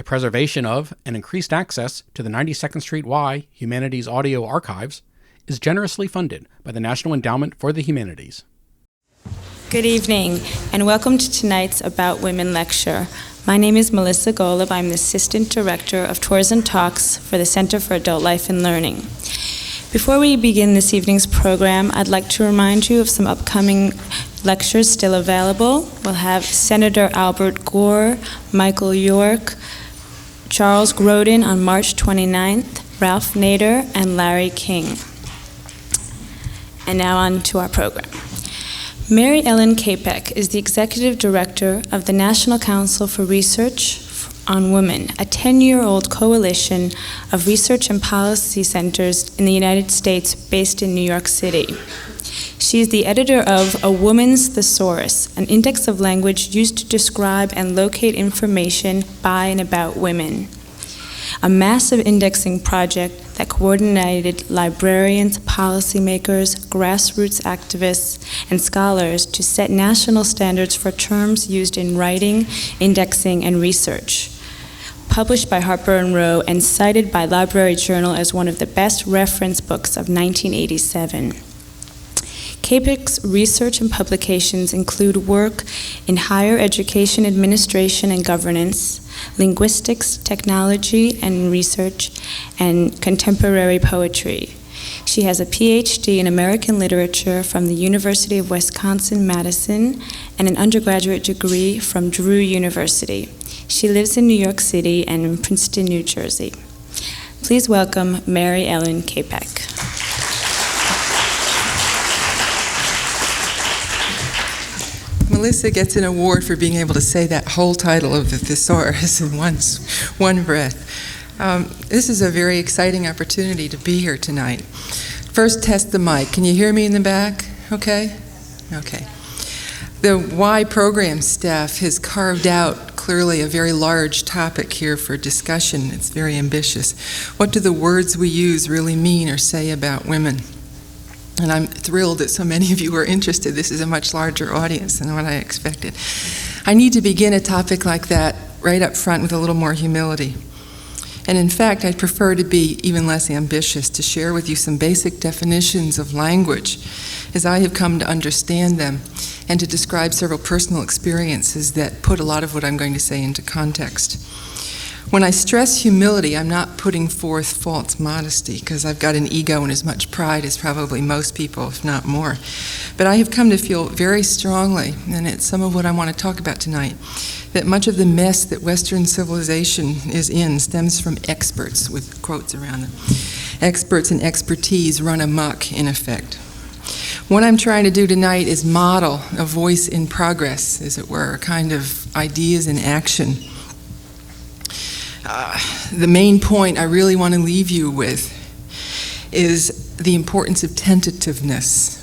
The preservation of and increased access to the 92nd Street Y Humanities Audio Archives is generously funded by the National Endowment for the Humanities. Good evening, and welcome to tonight's About Women lecture. My name is Melissa Golub. I'm the Assistant Director of Tours and Talks for the Center for Adult Life and Learning. Before we begin this evening's program, I'd like to remind you of some upcoming lectures still available. We'll have Senator Albert Gore, Michael York, Charles Grodin on March 29th, Ralph Nader, and Larry King. And now on to our program. Mary Ellen Capek is the Executive Director of the National Council for Research on Women, a 10-year-old coalition of research and policy centers in the United States based in New York City. She is the editor of A Woman's Thesaurus, an index of language used to describe and locate information by and about women, a massive indexing project that coordinated librarians, policymakers, grassroots activists, and scholars to set national standards for terms used in writing, indexing, and research. Published by Harper & Row and cited by Library Journal as one of the best reference books of 1987. Capek's research and publications include work in higher education administration and governance, linguistics, technology and research, and contemporary poetry. She has a PhD in American literature from the University of Wisconsin-Madison and an undergraduate degree from Drew University. She lives in New York City and in Princeton, New Jersey. Please welcome Mary Ellen Capek. Melissa gets an award for being able to say that whole title of the Thesaurus in one breath. This is a very exciting opportunity to be here tonight. First, test the mic. Can you hear me in the back? Okay? Okay. The Y program staff has carved out clearly a very large topic here for discussion. It's very ambitious. What do the words we use really mean or say about women? And I'm thrilled that so many of you are interested. This is a much larger audience than what I expected. I need to begin a topic like that right up front with a little more humility. And in fact, I'd prefer to be even less ambitious, to share with you some basic definitions of language as I have come to understand them, and to describe several personal experiences that put a lot of what I'm going to say into context. When I stress humility, I'm not putting forth false modesty, because I've got an ego and as much pride as probably most people, if not more. But I have come to feel very strongly, and it's some of what I want to talk about tonight, that much of the mess that Western civilization is in stems from experts, with quotes around them. Experts and expertise run amok, in effect. What I'm trying to do tonight is model a voice in progress, as it were, a kind of ideas in action. The main point I really want to leave you with is the importance of tentativeness,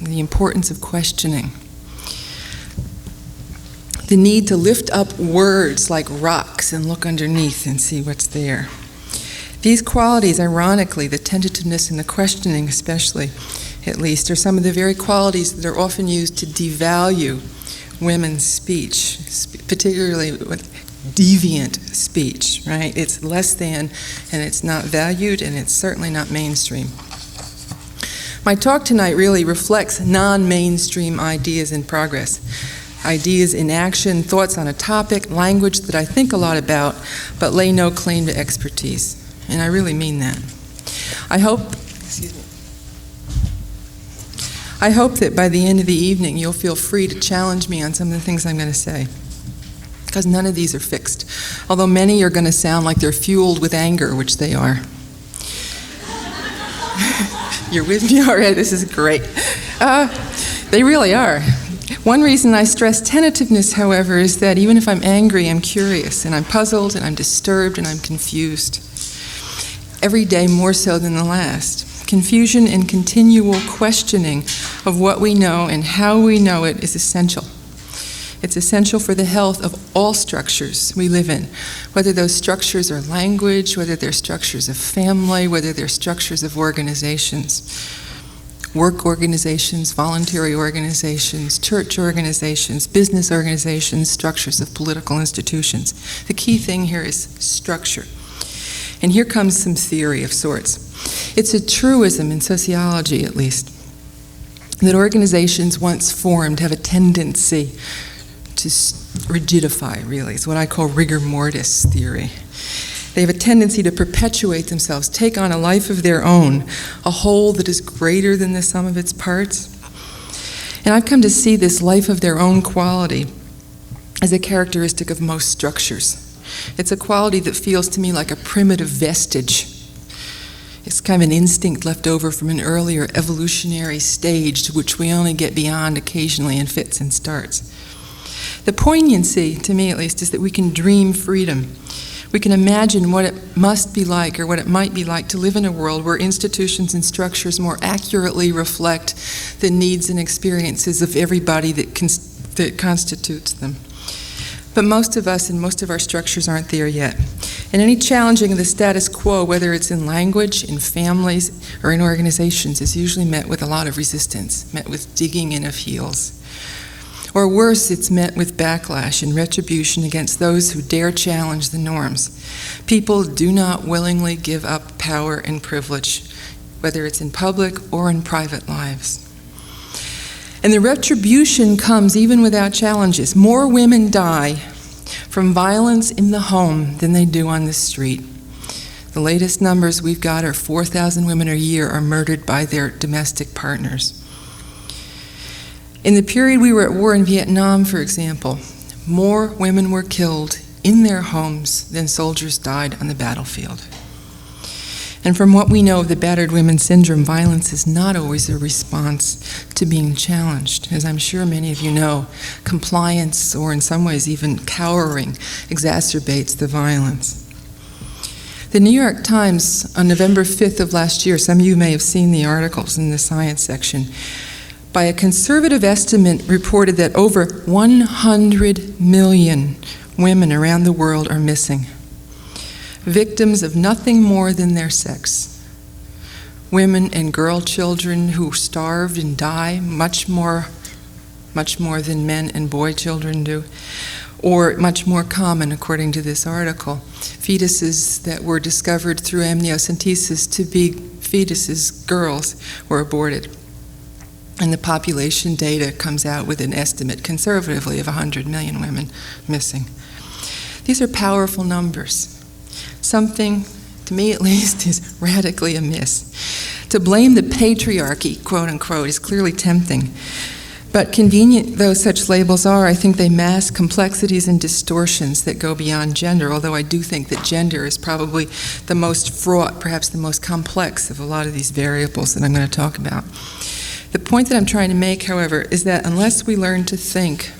the importance of questioning, the need to lift up words like rocks and look underneath and see what's there. These qualities, ironically, the tentativeness and the questioning especially, at least, are some of the very qualities that are often used to devalue women's speech, particularly with deviant speech, right? It's less than, and it's not valued, and it's certainly not mainstream. My talk tonight really reflects non-mainstream ideas in progress, ideas in action, thoughts on a topic, language that I think a lot about, but lay no claim to expertise. And I really mean that. I hope that by the end of the evening, you'll feel free to challenge me on some of the things I'm going to say, because none of these are fixed, although many are going to sound like they're fueled with anger, which they are. You're with me already? This is great. They really are. One reason I stress tentativeness, however, is that even if I'm angry, I'm curious, and I'm puzzled, and I'm disturbed, and I'm confused. Every day more so than the last. Confusion and continual questioning of what we know and how we know it is essential. It's essential for the health of all structures we live in, whether those structures are language, whether they're structures of family, whether they're structures of organizations. work organizations, voluntary organizations, church organizations, business organizations, structures of political institutions. The key thing here is structure. And here comes some theory of sorts. It's a truism in sociology, at least, that organizations once formed have a tendency to rigidify, really. It's what I call rigor mortis theory. They have a tendency to perpetuate themselves, take on a life of their own, a whole that is greater than the sum of its parts. And I've come to see this life of their own quality as a characteristic of most structures. It's a quality that feels to me like a primitive vestige. It's kind of an instinct left over from an earlier evolutionary stage to which we only get beyond occasionally in fits and starts. The poignancy, to me at least, is that we can dream freedom. We can imagine what it must be like, or what it might be like, to live in a world where institutions and structures more accurately reflect the needs and experiences of everybody that constitutes them. But most of us and most of our structures aren't there yet. And any challenging of the status quo, whether it's in language, in families, or in organizations, is usually met with a lot of resistance, met with digging in of heels. Or worse, it's met with backlash and retribution against those who dare challenge the norms. People do not willingly give up power and privilege, whether it's in public or in private lives. And the retribution comes even without challenges. More women die from violence in the home than they do on the street. The latest numbers we've got are 4,000 women a year are murdered by their domestic partners. In the period we were at war in Vietnam, for example, more women were killed in their homes than soldiers died on the battlefield. And from what we know of the battered women syndrome, violence is not always a response to being challenged. As I'm sure many of you know, compliance, or in some ways even cowering, exacerbates the violence. The New York Times, on November 5th of last year, some of you may have seen the articles in the science section, by a conservative estimate, reported that over 100 million women around the world are missing, victims of nothing more than their sex. Women and girl children who starve and die much more than men and boy children do, or much more common, according to this article. Fetuses that were discovered through amniocentesis to be fetuses, girls, were aborted. And the population data comes out with an estimate, conservatively, of 100 million women missing. These are powerful numbers. Something, to me at least, is radically amiss. To blame the patriarchy, quote unquote, is clearly tempting. But convenient though such labels are, I think they mask complexities and distortions that go beyond gender, although I do think that gender is probably the most fraught, perhaps the most complex of a lot of these variables that I'm going to talk about. The point that I'm trying to make, however, is that unless we learn to think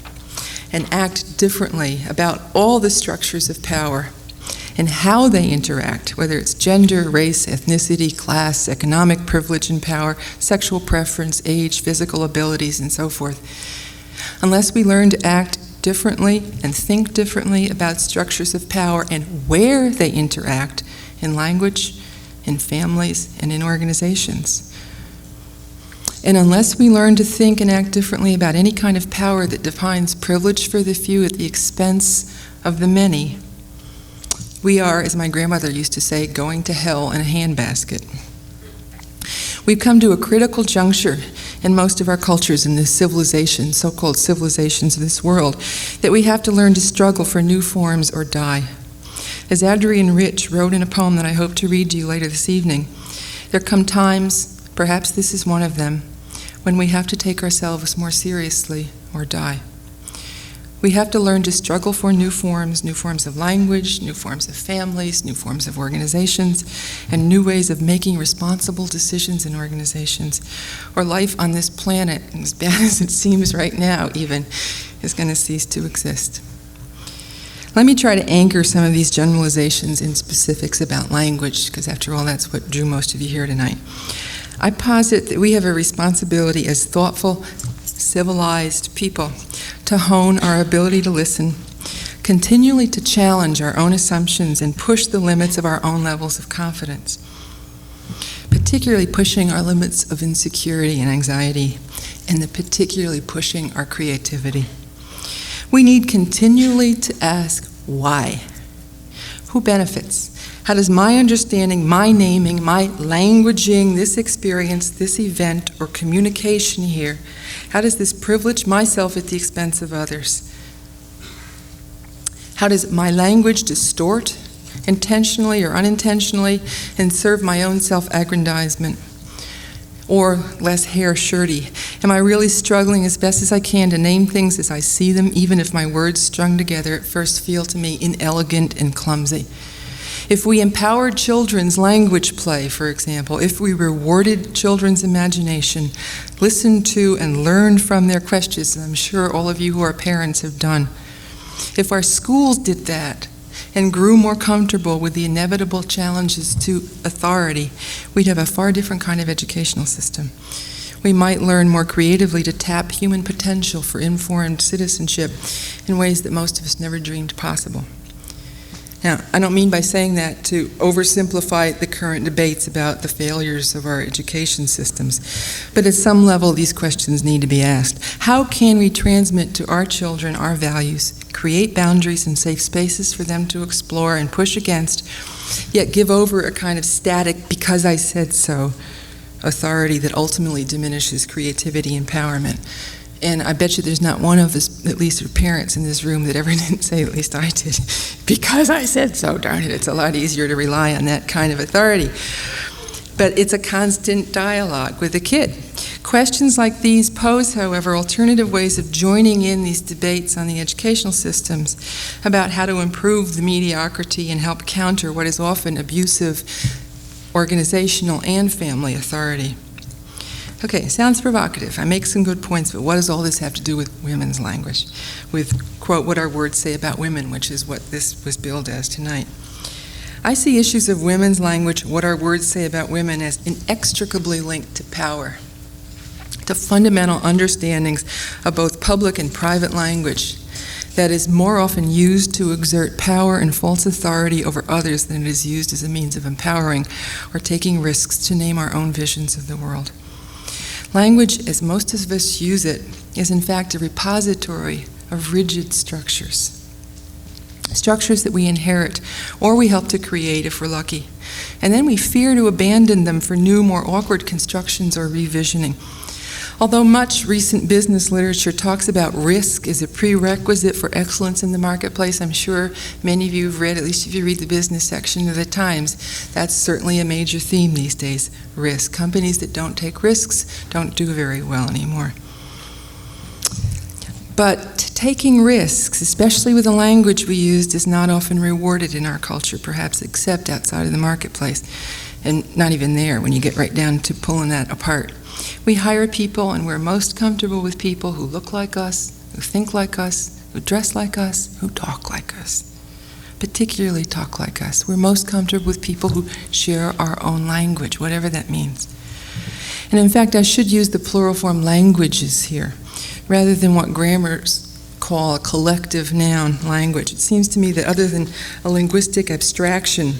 and act differently about all the structures of power and how they interact, whether it's gender, race, ethnicity, class, economic privilege and power, sexual preference, age, physical abilities, and so forth, unless we learn to act differently and think differently about structures of power and where they interact in language, in families, and in organizations, and unless we learn to think and act differently about any kind of power that defines privilege for the few at the expense of the many, we are, as my grandmother used to say, going to hell in a handbasket. We've come to a critical juncture in most of our cultures in this civilization, so-called civilizations of this world, that we have to learn to struggle for new forms or die. As Adrienne Rich wrote in a poem that I hope to read to you later this evening, there come times, perhaps this is one of them, when we have to take ourselves more seriously or die. We have to learn to struggle for new forms of language, new forms of families, new forms of organizations, and new ways of making responsible decisions in organizations, or life on this planet, as bad as it seems right now even, is going to cease to exist. Let me try to anchor some of these generalizations in specifics about language, because after all, that's what drew most of you here tonight. I posit that we have a responsibility as thoughtful, civilized people to hone our ability to listen, continually to challenge our own assumptions and push the limits of our own levels of confidence. But particularly pushing our limits of insecurity and anxiety, and particularly pushing our creativity. We need continually to ask, why? Who benefits? How does my understanding, my naming, my languaging, this experience, this event, or communication here, how does this privilege myself at the expense of others? How does my language distort, intentionally or unintentionally, and serve my own self-aggrandizement? Or less hair-shirty, am I really struggling as best as I can to name things as I see them, even if my words strung together at first feel to me inelegant and clumsy? If we empowered children's language play, for example, if we rewarded children's imagination, listened to and learned from their questions, and I'm sure all of you who are parents have done, if our schools did that and grew more comfortable with the inevitable challenges to authority, we'd have a far different kind of educational system. We might learn more creatively to tap human potential for informed citizenship in ways that most of us never dreamed possible. Now, I don't mean by saying that to oversimplify the current debates about the failures of our education systems, but at some level these questions need to be asked. How can we transmit to our children our values, create boundaries and safe spaces for them to explore and push against, yet give over a kind of static, because I said so, authority that ultimately diminishes creativity and empowerment? And I bet you there's not one of us, at least our parents in this room, that ever didn't say, at least I did, because I said so. Darn it, it's a lot easier to rely on that kind of authority. But it's a constant dialogue with the kid. Questions like these pose, however, alternative ways of joining in these debates on the educational systems about how to improve the mediocrity and help counter what is often abusive organizational and family authority. Okay, sounds provocative. I make some good points, but what does all this have to do with women's language? With, quote, what our words say about women, which is what this was billed as tonight. I see issues of women's language, what our words say about women, as inextricably linked to power, to fundamental understandings of both public and private language that is more often used to exert power and false authority over others than it is used as a means of empowering or taking risks to name our own visions of the world. Language, as most of us use it, is in fact a repository of rigid structures. Structures that we inherit, or we help to create if we're lucky. And then we fear to abandon them for new, more awkward constructions or revisioning. Although much recent business literature talks about risk as a prerequisite for excellence in the marketplace, I'm sure many of you have read, at least if you read the business section of the Times, that's certainly a major theme these days, risk. Companies that don't take risks don't do very well anymore. But taking risks, especially with the language we use, is not often rewarded in our culture, perhaps except outside of the marketplace, and not even there when you get right down to pulling that apart. We hire people, and we're most comfortable with people who look like us, who think like us, who dress like us, who talk like us, particularly talk like us. We're most comfortable with people who share our own language, whatever that means. And in fact, I should use the plural form languages here, rather than what grammars call a collective noun language. It seems to me that other than a linguistic abstraction,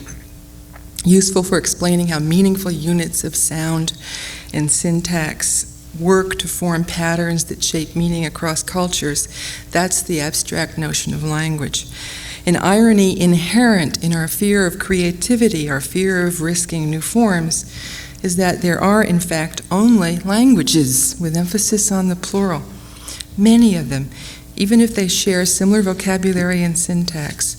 useful for explaining how meaningful units of sound and syntax work to form patterns that shape meaning across cultures, that's the abstract notion of language. An irony inherent in our fear of creativity, our fear of risking new forms, is that there are, in fact, only languages, with emphasis on the plural. Many of them, even if they share similar vocabulary and syntax.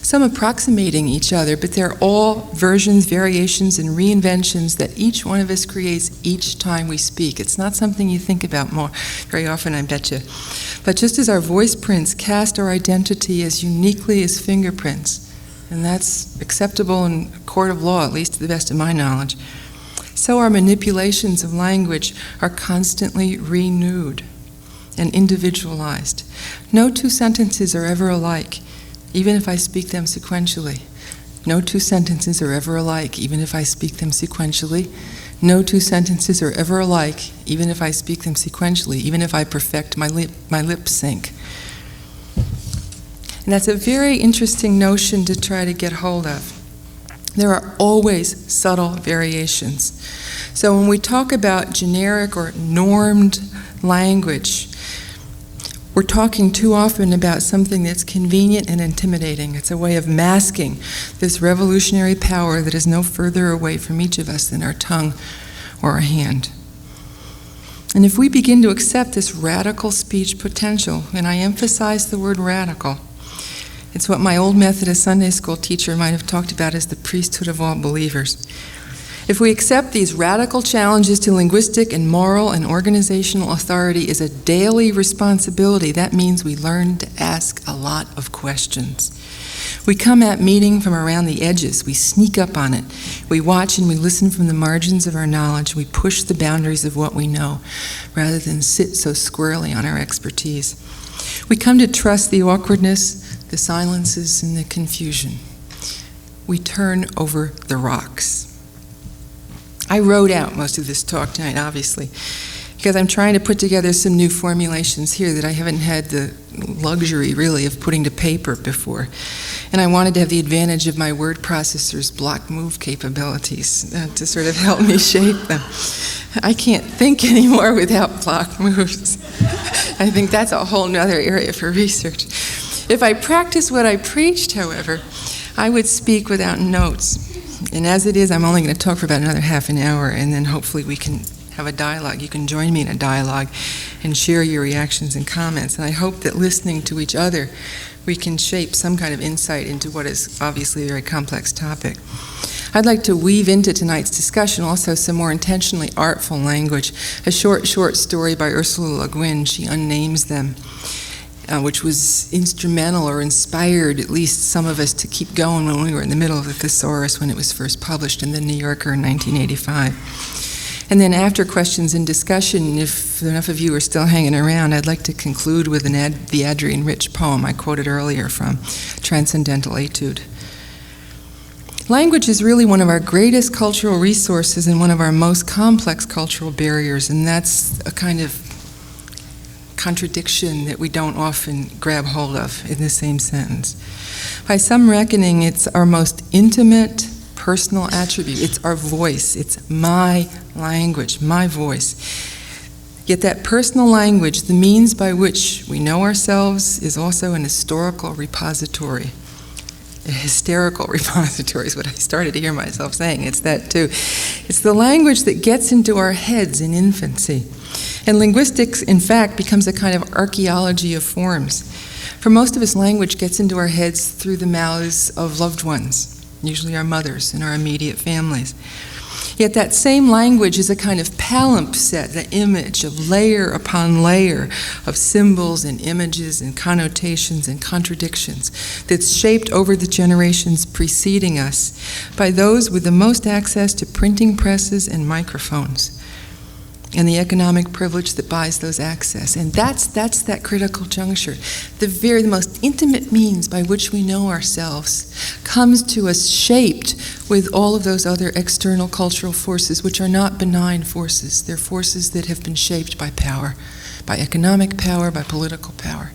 Some approximating each other, but they're all versions, variations, and reinventions that each one of us creates each time we speak. It's not something you think about very often, I bet you. But just as our voice prints cast our identity as uniquely as fingerprints, and that's acceptable in a court of law, at least to the best of my knowledge, so our manipulations of language are constantly renewed and individualized. No two sentences are ever alike, even if I speak them sequentially. No two sentences are ever alike, even if I speak them sequentially. No two sentences are ever alike, even if I speak them sequentially, even if I perfect my lip sync. And that's a very interesting notion to try to get hold of. There are always subtle variations. So when we talk about generic or normed language, we're talking too often about something that's convenient and intimidating. It's a way of masking this revolutionary power that is no further away from each of us than our tongue or our hand. And if we begin to accept this radical speech potential, and I emphasize the word radical, it's what my old Methodist Sunday school teacher might have talked about as the priesthood of all believers. If we accept these radical challenges to linguistic and moral and organizational authority as a daily responsibility, that means we learn to ask a lot of questions. We come at meeting from around the edges. We sneak up on it. We watch and we listen from the margins of our knowledge. We push the boundaries of what we know rather than sit so squarely on our expertise. We come to trust the awkwardness, the silences, and the confusion. We turn over the rocks. I wrote out most of this talk tonight, obviously, because I'm trying to put together some new formulations here that I haven't had the luxury, really, of putting to paper before. And I wanted to have the advantage of my word processor's block move capabilities to sort of help me shape them. I can't think anymore without block moves. I think that's a whole nother area for research. If I practice what I preached, however, I would speak without notes. And as it is, I'm only going to talk for about another half an hour, and then hopefully we can have a dialogue. You can join me in a dialogue and share your reactions and comments. And I hope that listening to each other, we can shape some kind of insight into what is obviously a very complex topic. I'd like to weave into tonight's discussion also some more intentionally artful language. A short story by Ursula K, she Unnames Them, which was instrumental or inspired at least some of us to keep going when we were in the middle of the Thesaurus when it was first published in the New Yorker in 1985. And then after questions and discussion, if enough of you are still hanging around, I'd like to conclude with the Adrian Rich poem I quoted earlier from Transcendental Etude. Language is really one of our greatest cultural resources and one of our most complex cultural barriers, and that's a kind of contradiction that we don't often grab hold of in the same sentence. By some reckoning, it's our most intimate personal attribute. It's our voice. It's my language, my voice. Yet that personal language, the means by which we know ourselves, is also an historical repository. A hysterical repository is what I started to hear myself saying. It's that too. It's the language that gets into our heads in infancy. And linguistics, in fact, becomes a kind of archaeology of forms. For most of us, language gets into our heads through the mouths of loved ones, usually our mothers and our immediate families. Yet that same language is a kind of palimpsest, the image of layer upon layer of symbols and images and connotations and contradictions that's shaped over the generations preceding us by those with the most access to printing presses and microphones and the economic privilege that buys those access. And that's that critical juncture. The most intimate means by which we know ourselves comes to us shaped with all of those other external cultural forces, which are not benign forces. They're forces that have been shaped by power, by economic power, by political power.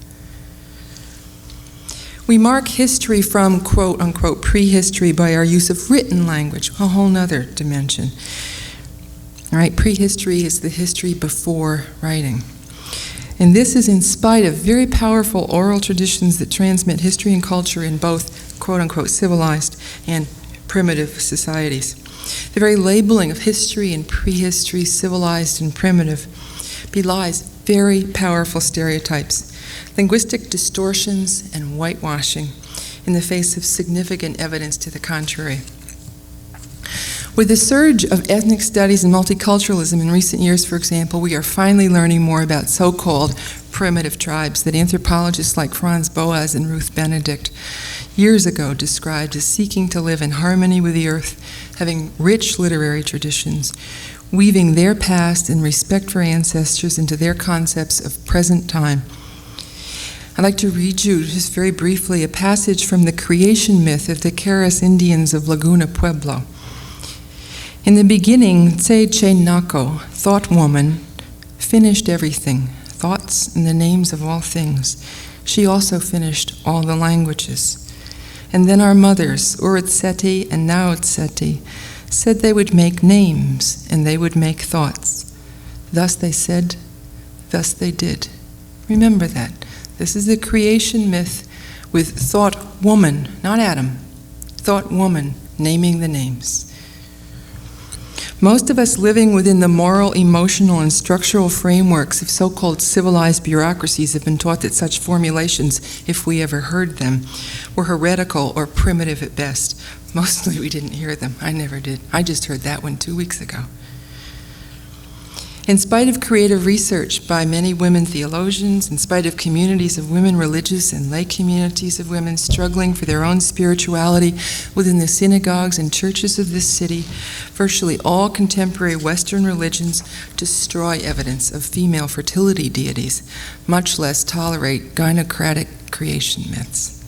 We mark history from quote-unquote prehistory by our use of written language, a whole nother dimension. All right, prehistory is the history before writing. And this is in spite of very powerful oral traditions that transmit history and culture in both quote-unquote civilized and primitive societies. The very labeling of history and prehistory, civilized and primitive, belies very powerful stereotypes, linguistic distortions, and whitewashing in the face of significant evidence to the contrary. With the surge of ethnic studies and multiculturalism in recent years, for example, we are finally learning more about so-called primitive tribes that anthropologists like Franz Boas and Ruth Benedict years ago described as seeking to live in harmony with the earth, having rich literary traditions, weaving their past and respect for ancestors into their concepts of present time. I'd like to read you, just very briefly, a passage from the creation myth of the Keres Indians of Laguna Pueblo. In the beginning, Tse-che-nako, thought woman, finished everything, thoughts and the names of all things. She also finished all the languages. And then our mothers, Urutseti and Nautseti, said they would make names and they would make thoughts. Thus they said, thus they did. Remember that. This is the creation myth with thought woman, not Adam, thought woman naming the names. Most of us living within the moral, emotional, and structural frameworks of so-called civilized bureaucracies have been taught that such formulations, if we ever heard them, were heretical or primitive at best. Mostly we didn't hear them. I never did. I just heard that one 2 weeks ago. In spite of creative research by many women theologians, in spite of communities of women religious and lay communities of women struggling for their own spirituality within the synagogues and churches of this city, virtually all contemporary Western religions destroy evidence of female fertility deities, much less tolerate gynocratic creation myths.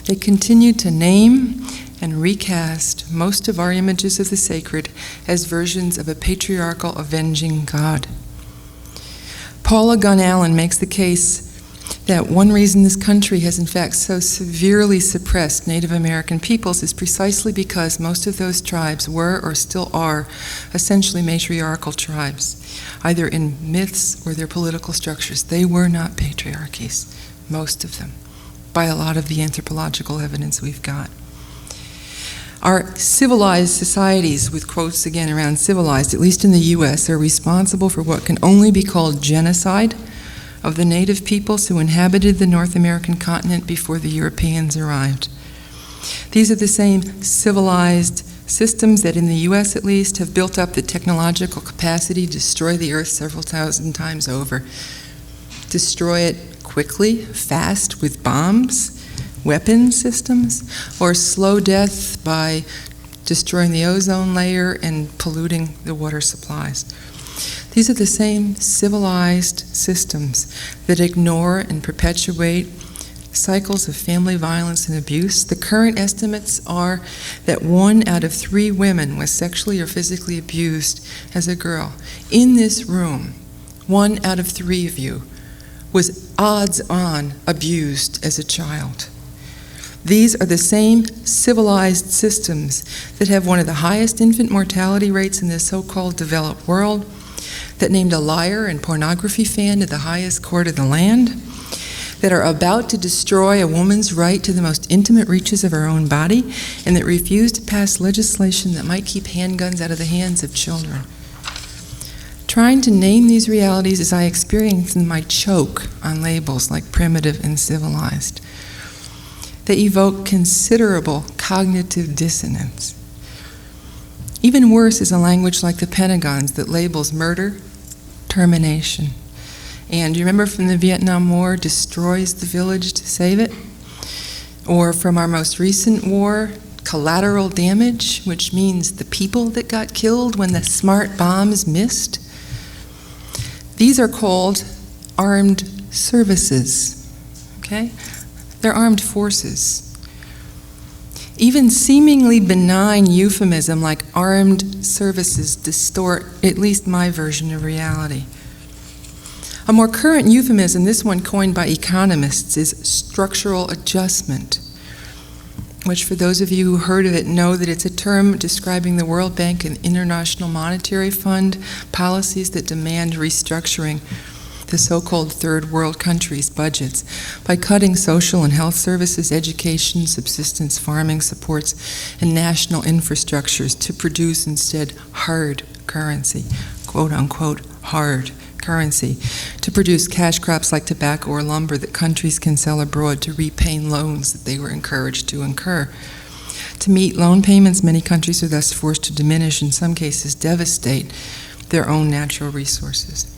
They continue to name and recast most of our images of the sacred as versions of a patriarchal avenging God. Paula Gunn Allen makes the case that one reason this country has in fact so severely suppressed Native American peoples is precisely because most of those tribes were or still are essentially matriarchal tribes, either in myths or their political structures. They were not patriarchies, most of them, by a lot of the anthropological evidence we've got. Our civilized societies, with quotes again around civilized, at least in the U.S., are responsible for what can only be called genocide of the native peoples who inhabited the North American continent before the Europeans arrived. These are the same civilized systems that, in the U.S. at least, have built up the technological capacity to destroy the earth several thousand times over. Destroy it quickly, fast, with bombs, weapon systems, or slow death by destroying the ozone layer and polluting the water supplies. These are the same civilized systems that ignore and perpetuate cycles of family violence and abuse. The current estimates are that 1 out of 3 women was sexually or physically abused as a girl. In this room, 1 out of 3 of you was odds-on abused as a child. These are the same civilized systems that have one of the highest infant mortality rates in the so-called developed world, that named a liar and pornography fan to the highest court of the land, that are about to destroy a woman's right to the most intimate reaches of her own body, and that refuse to pass legislation that might keep handguns out of the hands of children. Trying to name these realities as I experience them, I choke on labels like primitive and civilized. They evoke considerable cognitive dissonance. Even worse is a language like the Pentagon's that labels murder, termination. And you remember from the Vietnam War, destroys the village to save it? Or from our most recent war, collateral damage, which means the people that got killed when the smart bombs missed. These are called armed services, okay? They're armed forces. Even seemingly benign euphemism like armed services distort at least my version of reality. A more current euphemism, this one coined by economists, is structural adjustment, which for those of you who heard of it know that it's a term describing the World Bank and International Monetary Fund policies that demand restructuring the so-called third world countries' budgets by cutting social and health services, education, subsistence, farming supports, and national infrastructures to produce instead hard currency, quote-unquote hard currency, to produce cash crops like tobacco or lumber that countries can sell abroad to repay loans that they were encouraged to incur. To meet loan payments, many countries are thus forced to diminish, in some cases devastate, their own natural resources.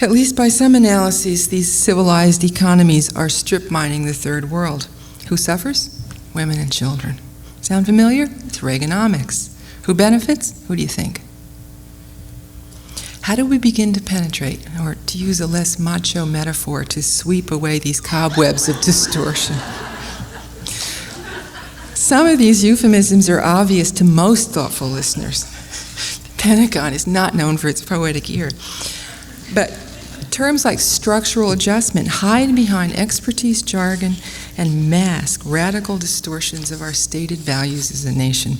At least by some analyses, these civilized economies are strip mining the third world. Who suffers? Women and children. Sound familiar? It's Reaganomics. Who benefits? Who do you think? How do we begin to penetrate, or to use a less macho metaphor, to sweep away these cobwebs of distortion? Some of these euphemisms are obvious to most thoughtful listeners. The Pentagon is not known for its poetic ear. But Terms like structural adjustment hide behind expertise jargon and mask radical distortions of our stated values as a nation.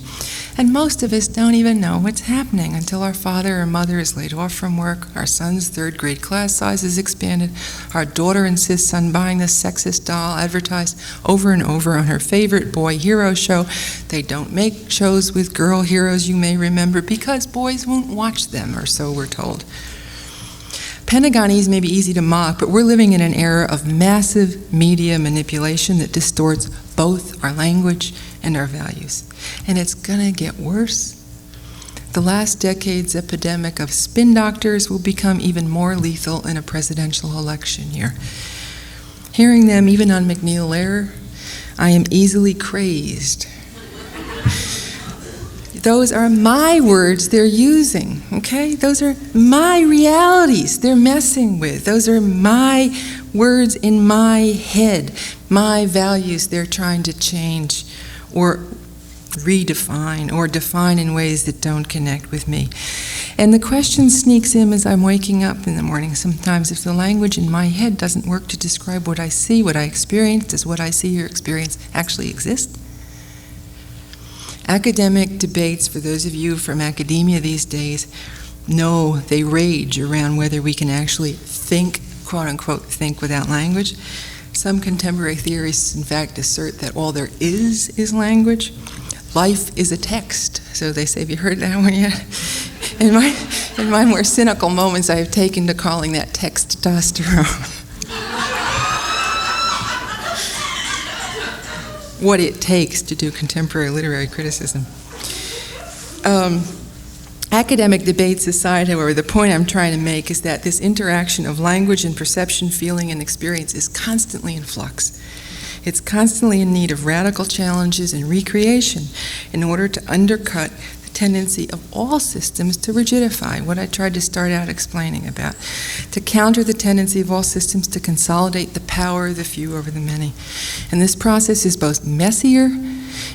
And most of us don't even know what's happening until our father or mother is laid off from work, our son's third grade class size is expanded, our daughter insists on buying the sexist doll advertised over and over on her favorite boy hero show. They don't make shows with girl heroes, you may remember, because boys won't watch them, or so we're told. Pentagonese may be easy to mock, but we're living in an era of massive media manipulation that distorts both our language and our values. And it's gonna get worse. The last decade's epidemic of spin doctors will become even more lethal in a presidential election year. Hearing them, even on McNeil Air, I am easily crazed. Those are my words they're using, okay? Those are my realities they're messing with. Those are my words in my head, my values they're trying to change or redefine or define in ways that don't connect with me. And the question sneaks in as I'm waking up in the morning sometimes. If the language in my head doesn't work to describe what I see, what I experience, does what I see or experience actually exist? Academic debates, for those of you from academia these days, know they rage around whether we can actually think, quote unquote, think without language. Some contemporary theorists, in fact, assert that all there is language. Life is a text, so they say. Have you heard that one yet? In my more cynical moments, I have taken to calling that testosterone. What it takes to do contemporary literary criticism. Academic debates aside, however, the point I'm trying to make is that this interaction of language and perception, feeling, and experience is constantly in flux. It's constantly in need of radical challenges and recreation in order to undercut the tendency of all systems to rigidify, what I tried to start out explaining about, to counter the tendency of all systems to consolidate the power of the few over the many. And this process is both messier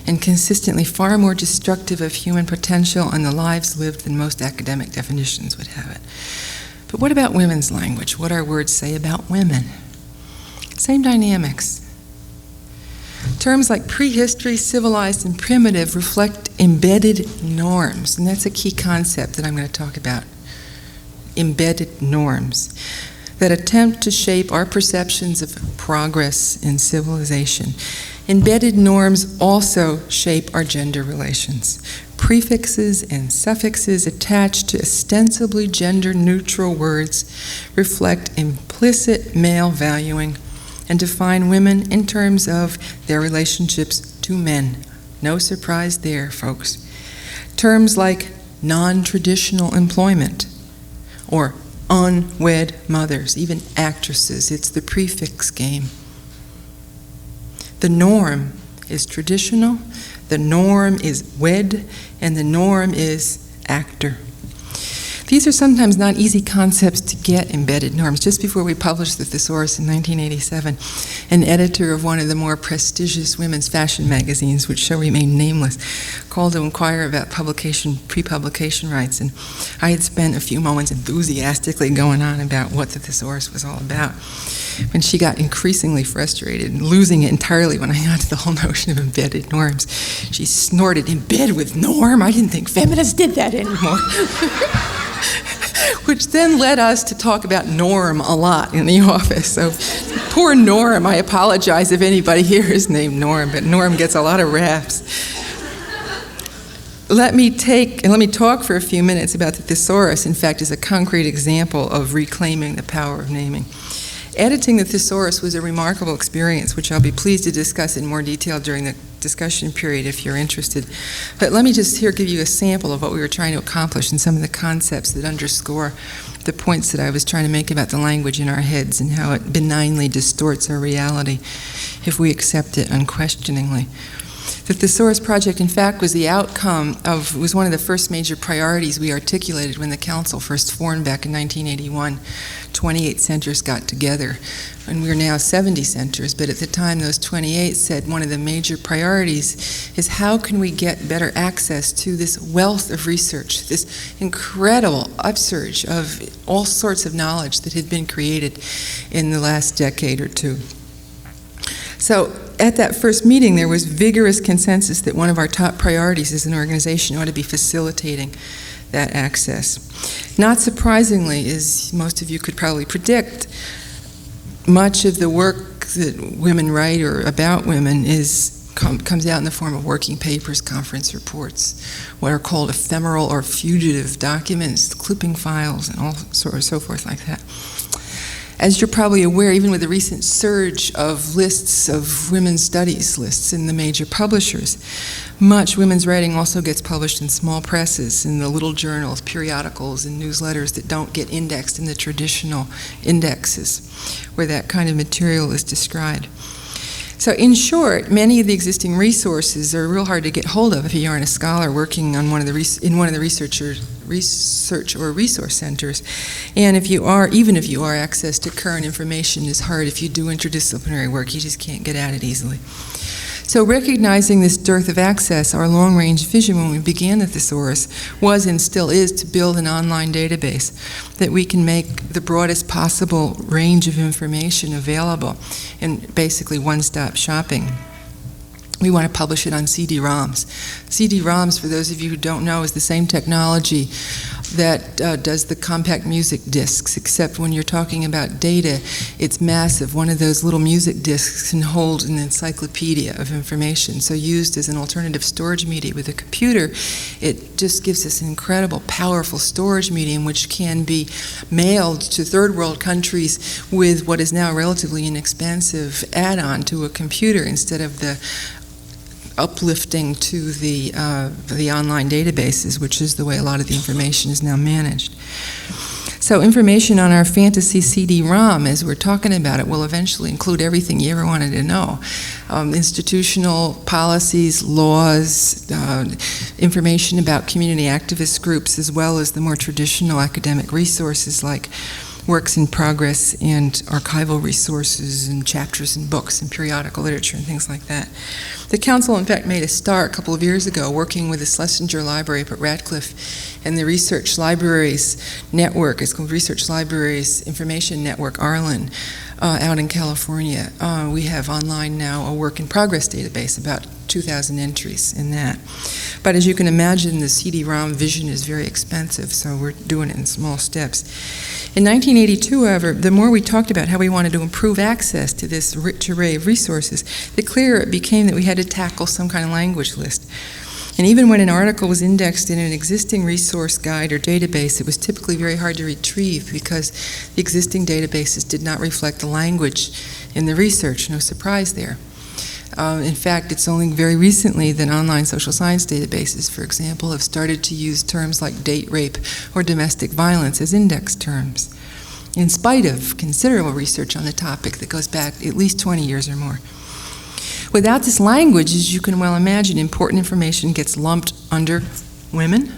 and consistently far more destructive of human potential and the lives lived than most academic definitions would have it. But what about women's language? What our words say about women? Same dynamics. Terms like prehistory, civilized, and primitive reflect embedded norms, and that's a key concept that I'm going to talk about. Embedded norms that attempt to shape our perceptions of progress in civilization. Embedded norms also shape our gender relations. Prefixes and suffixes attached to ostensibly gender-neutral words reflect implicit male valuing and define women in terms of their relationships to men. No surprise there, folks. Terms like non-traditional employment or unwed mothers, even actresses, it's the prefix game. The norm is traditional, the norm is wed, and the norm is actor. These are sometimes not easy concepts to get embedded norms. Just before we published the Thesaurus in 1987, an editor of one of the more prestigious women's fashion magazines, which shall remain nameless, called to inquire about pre-publication rights, and I had spent a few moments enthusiastically going on about what the Thesaurus was all about. When she got increasingly frustrated and losing it entirely when I got to the whole notion of embedded norms, she snorted, "Embed with norm? I didn't think feminists did that anymore." Which then led us to talk about Norm a lot in the office. So poor Norm, I apologize if anybody here is named Norm, but Norm gets a lot of raps. Let me talk for a few minutes about the Thesaurus, in fact, as a concrete example of reclaiming the power of naming. Editing the Thesaurus was a remarkable experience, which I'll be pleased to discuss in more detail during the discussion period if you're interested. But let me just here give you a sample of what we were trying to accomplish and some of the concepts that underscore the points that I was trying to make about the language in our heads and how it benignly distorts our reality if we accept it unquestioningly. The Thesaurus Project, in fact, was one of the first major priorities we articulated when the Council first formed back in 1981 28 centers got together. And we're now 70 centers, but at the time those 28 said one of the major priorities is how can we get better access to this wealth of research, this incredible upsurge of all sorts of knowledge that had been created in the last decade or two. So at that first meeting, there was vigorous consensus that one of our top priorities as an organization ought to be facilitating that access. Not surprisingly, as most of you could probably predict, much of the work that women write or about women comes out in the form of working papers, conference reports, what are called ephemeral or fugitive documents, clipping files, and all sort of so forth like that. As you're probably aware, even with the recent surge of lists of women's studies lists in the major publishers, much women's writing also gets published in small presses, in the little journals, periodicals, and newsletters that don't get indexed in the traditional indexes where that kind of material is described. So in short, many of the existing resources are real hard to get hold of if you aren't a scholar working on one of the research or resource centers. And even if you are, access to current information is hard. If you do interdisciplinary work, you just can't get at it easily. So recognizing this dearth of access, our long-range vision when we began the Thesaurus was and still is to build an online database that we can make the broadest possible range of information available in basically one-stop shopping. We want to publish it on CD-ROMs. CD-ROMs, for those of you who don't know, is the same technology that does the compact music discs, except when you're talking about data, it's massive. One of those little music discs can hold an encyclopedia of information. So used as an alternative storage media with a computer, it just gives us an incredible, powerful storage medium which can be mailed to third world countries with what is now a relatively inexpensive add-on to a computer instead of the uplifting to the online databases, which is the way a lot of the information is now managed. So information on our fantasy CD-ROM, as we're talking about it, will eventually include everything you ever wanted to know. Institutional policies, laws, information about community activist groups, as well as the more traditional academic resources like works in progress and archival resources and chapters and books and periodical literature and things like that. The Council, in fact, made a start a couple of years ago working with the Schlesinger Library up at Radcliffe and the Research Libraries Network. It's called Research Libraries Information Network, Arlen, out in California. We have online now a work in progress database, about 2,000 entries in that. But as you can imagine, the CD-ROM vision is very expensive, so we're doing it in small steps. In 1982, however, the more we talked about how we wanted to improve access to this rich array of resources, the clearer it became that we had to tackle some kind of language list. And even when an article was indexed in an existing resource guide or database, it was typically very hard to retrieve because the existing databases did not reflect the language in the research. No surprise there. In fact, it's only very recently that online social science databases, for example, have started to use terms like date rape or domestic violence as index terms, in spite of considerable research on the topic that goes back at least 20 years or more. Without this language, as you can well imagine, important information gets lumped under women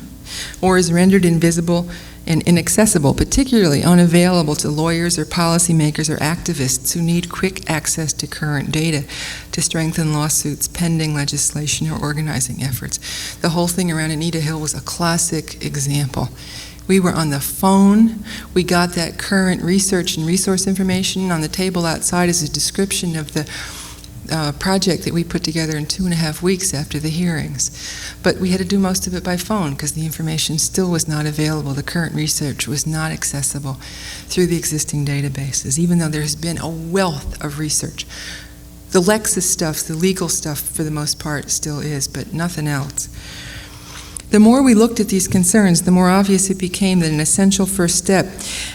or is rendered invisible and inaccessible, particularly unavailable to lawyers or policymakers or activists who need quick access to current data to strengthen lawsuits, pending legislation, or organizing efforts. The whole thing around Anita Hill was a classic example. We were on the phone. We got that current research and resource information. On the table outside is a description of the project that we put together in 2.5 weeks after the hearings. But we had to do most of it by phone because the information still was not available. The current research was not accessible through the existing databases, even though there has been a wealth of research. The Lexis stuff, the legal stuff for the most part still is, but nothing else. The more we looked at these concerns, the more obvious it became that an essential first step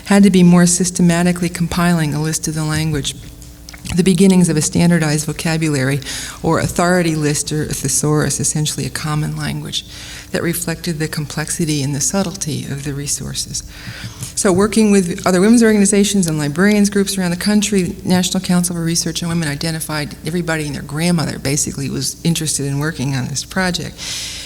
had to be more systematically compiling a list of the language, the beginnings of a standardized vocabulary or authority list or a thesaurus, essentially a common language. that reflected the complexity and the subtlety of the resources. So working with other women's organizations and librarians groups around the country, National Council for Research on Women identified everybody and their grandmother basically was interested in working on this project.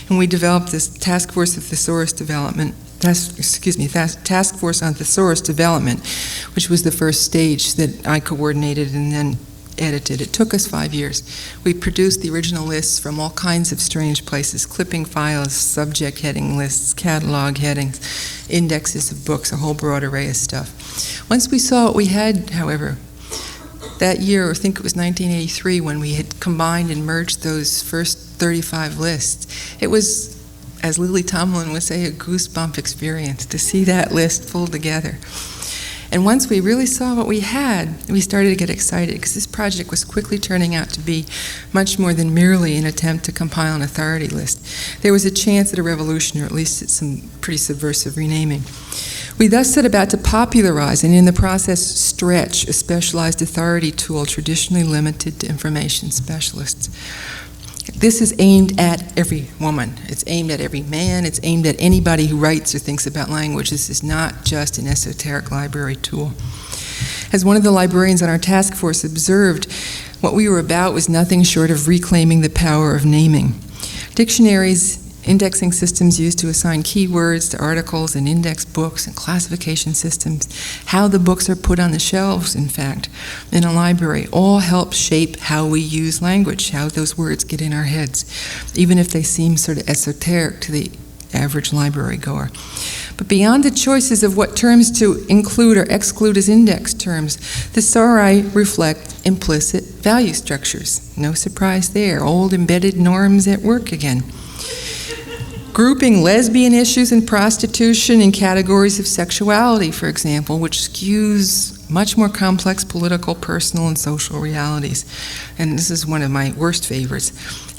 And we developed this task force of thesaurus development, task force on thesaurus development, which was the first stage that I coordinated and then edited. It took us 5 years. We produced the original lists from all kinds of strange places, clipping files, subject heading lists, catalog headings, indexes of books, a whole broad array of stuff. Once we saw what we had, however, that year, I think it was 1983, when we had combined and merged those first 35 lists, it was, as Lily Tomlin would say, a goosebump experience to see that list pulled together. And once we really saw what we had, we started to get excited because this project was quickly turning out to be much more than merely an attempt to compile an authority list. There was a chance at a revolution, or at least at some pretty subversive renaming. We thus set about to popularize and in the process stretch a specialized authority tool traditionally limited to information specialists. This is aimed at every woman. It's aimed at every man. It's aimed at anybody who writes or thinks about language. This is not just an esoteric library tool. As one of the librarians on our task force observed, what we were about was nothing short of reclaiming the power of naming. Dictionaries, indexing systems used to assign keywords to articles and index books and classification systems, how the books are put on the shelves, in fact, in a library, all help shape how we use language, how those words get in our heads, even if they seem sort of esoteric to the average library goer. But beyond the choices of what terms to include or exclude as index terms, thesauri reflect implicit value structures. No surprise there, old embedded norms at work again. Grouping lesbian issues and prostitution in categories of sexuality, for example, which skews much more complex political, personal, and social realities. And this is one of my worst favorites.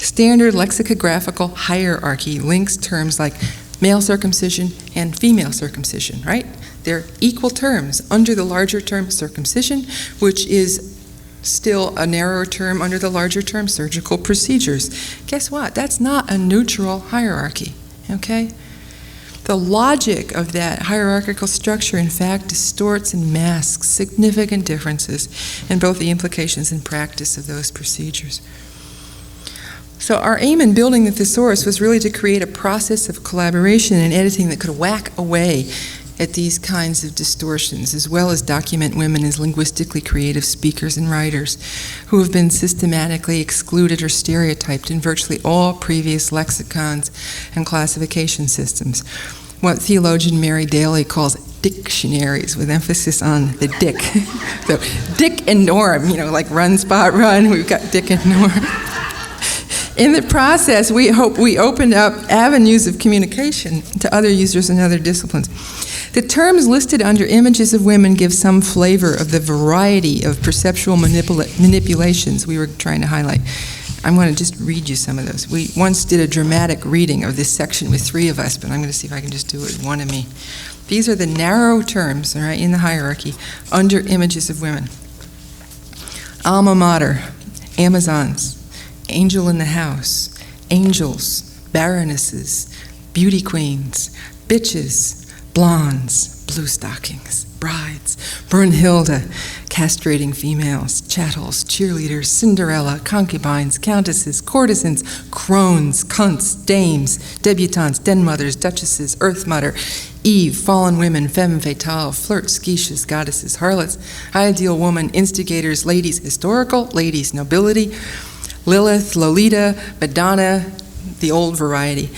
Standard lexicographical hierarchy links terms like male circumcision and female circumcision, right? They're equal terms under the larger term circumcision, which is still a narrower term under the larger term surgical procedures. Guess what? That's not a neutral hierarchy. Okay? The logic of that hierarchical structure, in fact, distorts and masks significant differences in both the implications and practice of those procedures. So our aim in building the thesaurus was really to create a process of collaboration and editing that could whack away at these kinds of distortions, as well as document women as linguistically creative speakers and writers who have been systematically excluded or stereotyped in virtually all previous lexicons and classification systems. What theologian Mary Daly calls dictionaries, with emphasis on the dick. So Dick and Norm, like run, spot, run, we've got Dick and Norm. In the process, we hope we opened up avenues of communication to other users in other disciplines. The terms listed under images of women give some flavor of the variety of perceptual manipulations we were trying to highlight. I'm going to just read you some of those. We once did a dramatic reading of this section with 3 of us, but I'm going to see if I can just do it with 1 of me. These are the narrow terms, all right, in the hierarchy under images of women. Alma mater, Amazons, angel in the house, angels, baronesses, beauty queens, bitches, blondes, blue stockings, brides, Brunhilde, castrating females, chattels, cheerleaders, Cinderella, concubines, countesses, courtesans, crones, cunts, dames, debutantes, den mothers, duchesses, earth mother, Eve, fallen women, femme fatale, flirts, geishas, goddesses, harlots, ideal woman, instigators, ladies, historical, ladies, nobility, Lilith, Lolita, Madonna, the old variety,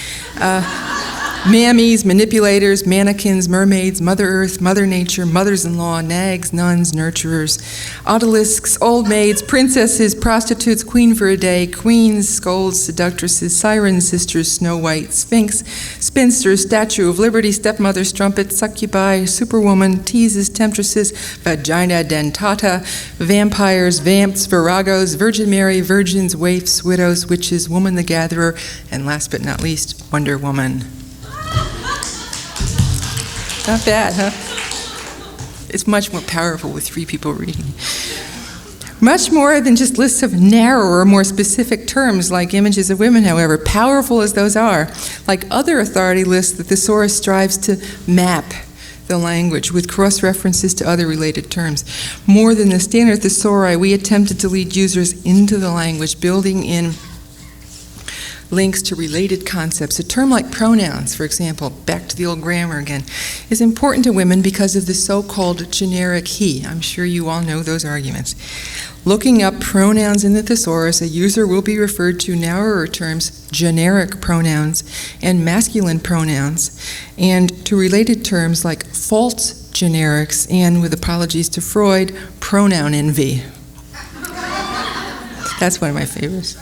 mammies, manipulators, mannequins, mermaids, Mother Earth, Mother Nature, mothers-in-law, nags, nuns, nurturers, odalisques, old maids, princesses, prostitutes, queen for a day, queens, scolds, seductresses, sirens, sisters, Snow White, sphinx, spinsters, statue of liberty, stepmother, strumpet, succubi, superwoman, teases, temptresses, vagina dentata, vampires, vamps, viragos, Virgin Mary, virgins, waifs, widows, witches, woman the gatherer, and last but not least, Wonder Woman. Not bad, huh? It's much more powerful with 3 people reading. Much more than just lists of narrower, more specific terms like images of women, however, powerful as those are, like other authority lists, the Thesaurus strives to map the language with cross-references to other related terms. More than the standard thesauri, we attempted to lead users into the language, building in links to related concepts. A term like pronouns, for example, back to the old grammar again, is important to women because of the so-called generic he. I'm sure you all know those arguments. Looking up pronouns in the thesaurus, a user will be referred to narrower terms, generic pronouns, and masculine pronouns, and to related terms like false generics, and, with apologies to Freud, pronoun envy. That's one of my favorites.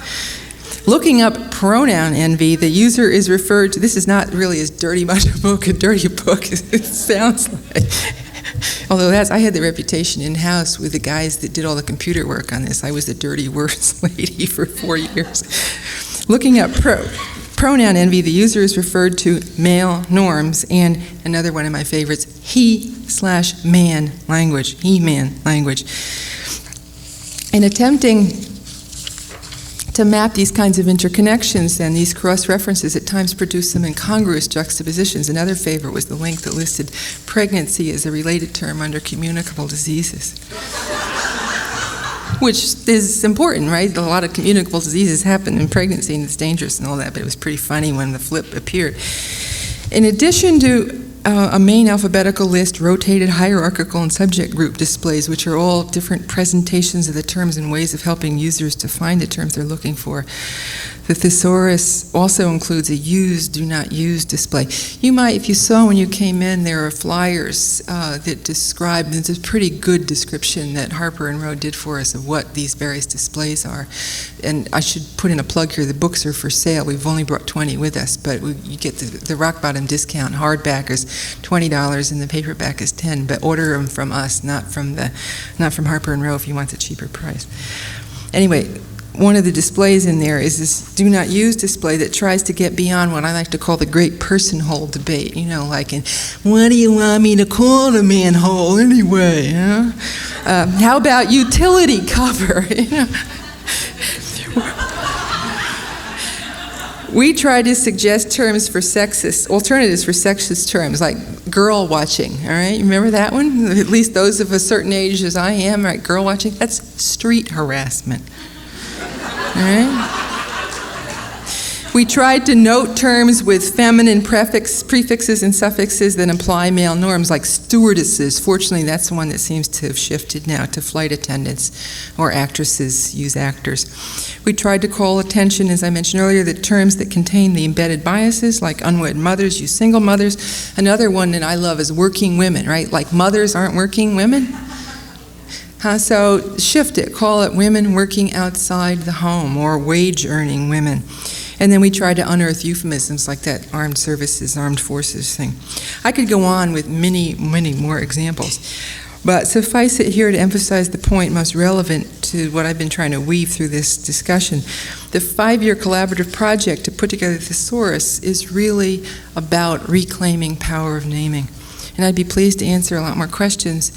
Looking up pronoun envy, the user is referred to, this is not really as dirty much a dirty book as it sounds like. Although I had the reputation in-house with the guys that did all the computer work on this. I was the dirty words lady for 4 years. Looking up pronoun envy, the user is referred to male norms, and another one of my favorites, he/man language, he-man language. In attempting to map these kinds of interconnections, and these cross-references at times produce some incongruous juxtapositions. Another favorite was the link that listed pregnancy as a related term under communicable diseases. Which is important, right? A lot of communicable diseases happen in pregnancy, and it's dangerous and all that, but it was pretty funny when the flip appeared. In addition to a main alphabetical list, rotated hierarchical and subject group displays, which are all different presentations of the terms and ways of helping users to find the terms they're looking for. The thesaurus also includes a use, do not use display. You might, if you saw when you came in, there are flyers that describe, and it's a pretty good description that Harper and Row did for us of what these various displays are. And I should put in a plug here, the books are for sale. We've only brought 20 with us, but you get the rock bottom discount. Hardback is $20 and the paperback is $10, but order them from us, not from Harper and Row if you want the cheaper price. Anyway, one of the displays in there is this do not use display that tries to get beyond what I like to call the great personhole debate. You know, like in, what do you want me to call the manhole anyway? Huh? How about utility cover? You know? We try to suggest terms for alternatives for sexist terms, like girl watching, all right? Remember that one? At least those of a certain age as I am, right? Girl watching, that's street harassment. All right? We tried to note terms with feminine prefixes and suffixes that imply male norms, like stewardesses. Fortunately, that's the one that seems to have shifted now to flight attendants, or actresses use actors. We tried to call attention, as I mentioned earlier, that terms that contain the embedded biases, like unwed mothers use single mothers. Another one that I love is working women, right? Like mothers aren't working women. So shift it, call it women working outside the home, or wage-earning women. And then we try to unearth euphemisms like that armed services, armed forces thing. I could go on with many, many more examples, but suffice it here to emphasize the point most relevant to what I've been trying to weave through this discussion. The 5-year collaborative project to put together the Thesaurus is really about reclaiming power of naming. And I'd be pleased to answer a lot more questions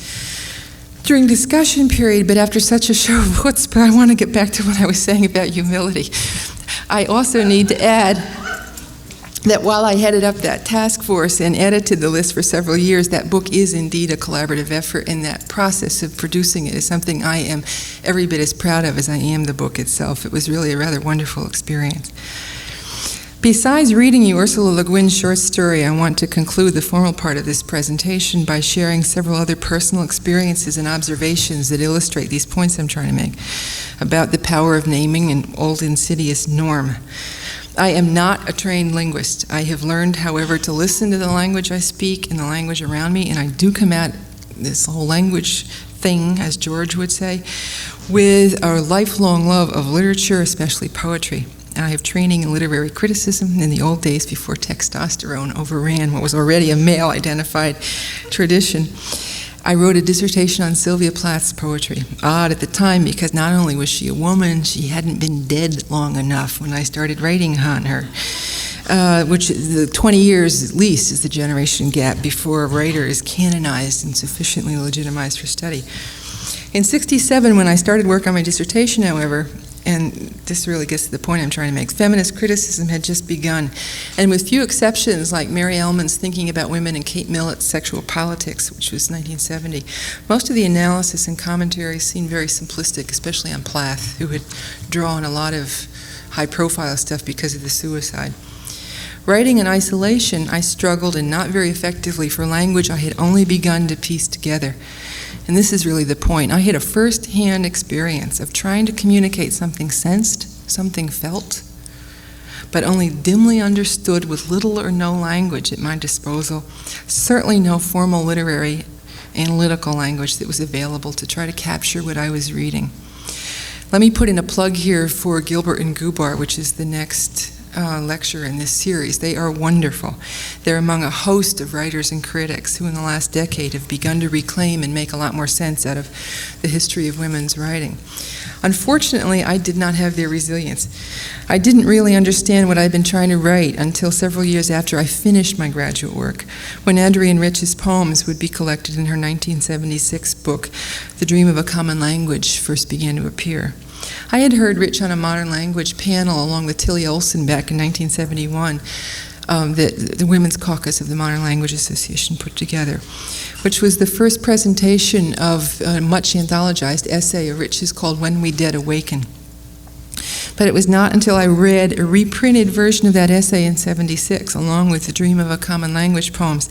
during discussion period, but after such a show of chutzpah, I want to get back to what I was saying about humility. I also need to add that while I headed up that task force and edited the list for several years, that book is indeed a collaborative effort, and that process of producing it is something I am every bit as proud of as I am the book itself. It was really a rather wonderful experience. Besides reading you Ursula K. short story, I want to conclude the formal part of this presentation by sharing several other personal experiences and observations that illustrate these points I'm trying to make about the power of naming an old insidious norm. I am not a trained linguist. I have learned, however, to listen to the language I speak and the language around me, and I do come at this whole language thing, as George would say, with a lifelong love of literature, especially poetry. I have training in literary criticism in the old days before testosterone overran what was already a male-identified tradition. I wrote a dissertation on Sylvia Plath's poetry. Odd at the time, because not only was she a woman, she hadn't been dead long enough when I started writing on her, which the 20 years at least is the generation gap before a writer is canonized and sufficiently legitimized for study. In '67, when I started work on my dissertation, however, and this really gets to the point I'm trying to make, feminist criticism had just begun. And with few exceptions, like Mary Ellman's Thinking About Women and Kate Millett's Sexual Politics, which was 1970, most of the analysis and commentary seemed very simplistic, especially on Plath, who had drawn a lot of high-profile stuff because of the suicide. Writing in isolation, I struggled, and not very effectively, for language I had only begun to piece together. And this is really the point. I had a first-hand experience of trying to communicate something sensed, something felt, but only dimly understood with little or no language at my disposal, certainly no formal literary analytical language that was available to try to capture what I was reading. Let me put in a plug here for Gilbert and Gubar, which is the next lecture in this series. They are wonderful. They're among a host of writers and critics who in the last decade have begun to reclaim and make a lot more sense out of the history of women's writing. Unfortunately, I did not have their resilience. I didn't really understand what I'd been trying to write until several years after I finished my graduate work, when Adrienne Rich's poems would be collected in her 1976 book, The Dream of a Common Language, first began to appear. I had heard Rich on a Modern Language panel along with Tilly Olson back in 1971 that the Women's Caucus of the Modern Language Association put together, which was the first presentation of a much anthologized essay of Rich's called When We Dead Awaken. But it was not until I read a reprinted version of that essay in '76, along with The Dream of a Common Language poems,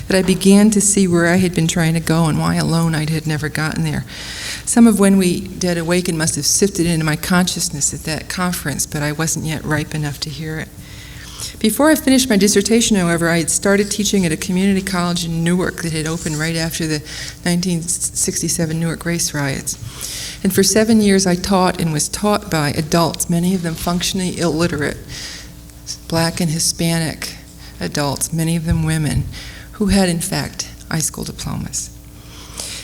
that I began to see where I had been trying to go and why alone I had never gotten there. Some of When We Dead Awaken must have sifted into my consciousness at that conference, but I wasn't yet ripe enough to hear it. Before I finished my dissertation, however, I had started teaching at a community college in Newark that had opened right after the 1967 Newark race riots. And for 7 years I taught and was taught by adults, many of them functionally illiterate, Black and Hispanic adults, many of them women, who had in fact high school diplomas.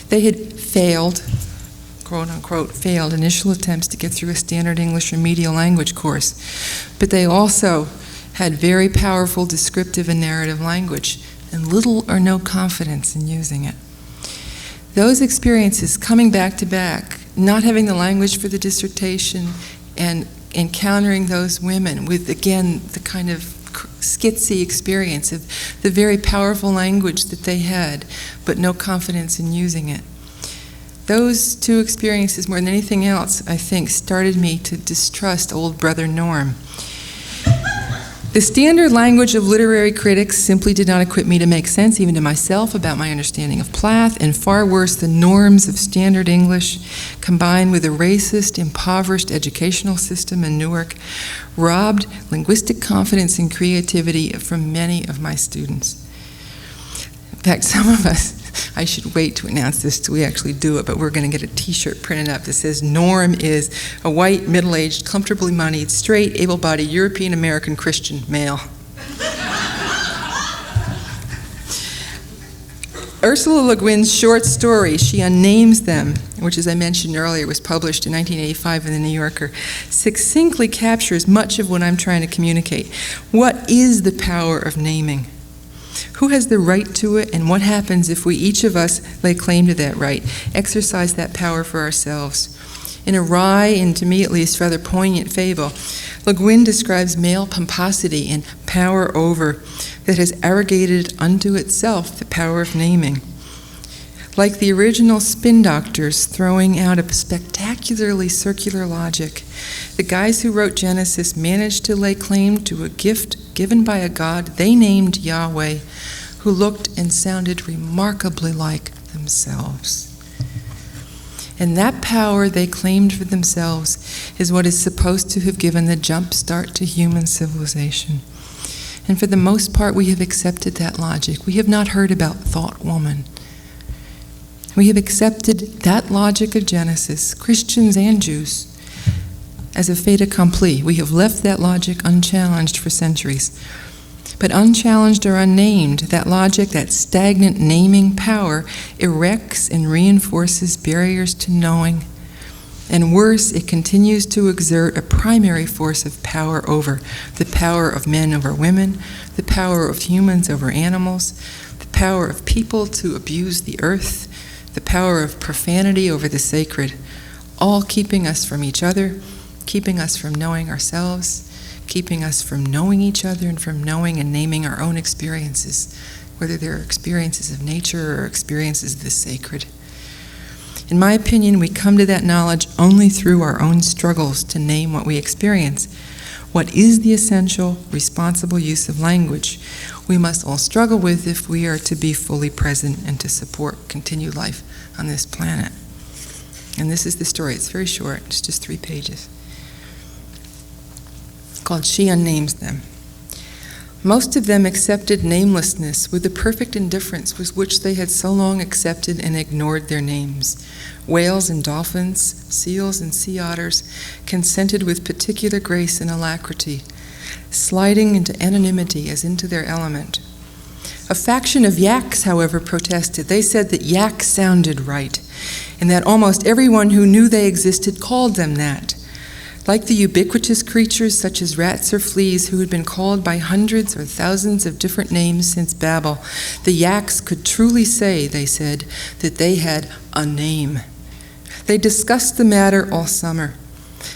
They had failed, quote unquote, failed initial attempts to get through a standard English remedial language course, but they also had very powerful descriptive and narrative language and little or no confidence in using it. Those experiences coming back to back, not having the language for the dissertation and encountering those women with, again, the kind of skitsy experience of the very powerful language that they had, but no confidence in using it. Those two experiences, more than anything else, I think, started me to distrust old brother Norm. The standard language of literary critics simply did not equip me to make sense, even to myself, about my understanding of Plath, and far worse, the norms of standard English, combined with a racist, impoverished educational system in Newark, robbed linguistic confidence and creativity from many of my students. In fact, some of us, I should wait to announce this till we actually do it, but we're going to get a t-shirt printed up that says Norm is a white, middle-aged, comfortably moneyed, straight, able-bodied, European-American Christian male. Ursula Guin's short story, She Unnames Them, which, as I mentioned earlier, was published in 1985 in The New Yorker, succinctly captures much of what I'm trying to communicate. What is the power of naming? Who has the right to it, and what happens if we, each of us, lay claim to that right, exercise that power for ourselves? In a wry, and to me at least rather poignant fable, Le Guin describes male pomposity and power over that has arrogated unto itself the power of naming. Like the original spin doctors throwing out a spectacularly circular logic, the guys who wrote Genesis managed to lay claim to a gift given by a God they named Yahweh, who looked and sounded remarkably like themselves. And that power they claimed for themselves is what is supposed to have given the jump start to human civilization. And for the most part, we have accepted that logic. We have not heard about thought woman. We have accepted that logic of Genesis, Christians and Jews, as a fait accompli. We have left that logic unchallenged for centuries. But unchallenged or unnamed, that logic, that stagnant naming power, erects and reinforces barriers to knowing. And worse, it continues to exert a primary force of power over, the power of men over women, the power of humans over animals, the power of people to abuse the earth, the power of profanity over the sacred, all keeping us from each other, keeping us from knowing ourselves, keeping us from knowing each other and from knowing and naming our own experiences, whether they're experiences of nature or experiences of the sacred. In my opinion, we come to that knowledge only through our own struggles to name what we experience. What is the essential, responsible use of language we must all struggle with if we are to be fully present and to support continued life on this planet. And this is the story. It's very short. It's just 3 pages. It's called She Unnames Them. Most of them accepted namelessness with the perfect indifference with which they had so long accepted and ignored their names. Whales and dolphins, seals and sea otters consented with particular grace and alacrity, sliding into anonymity as into their element. A faction of yaks, however, protested. They said that yak sounded right, and that almost everyone who knew they existed called them that. Like the ubiquitous creatures such as rats or fleas who had been called by hundreds or thousands of different names since Babel, the yaks could truly say, they said, that they had a name. They discussed the matter all summer.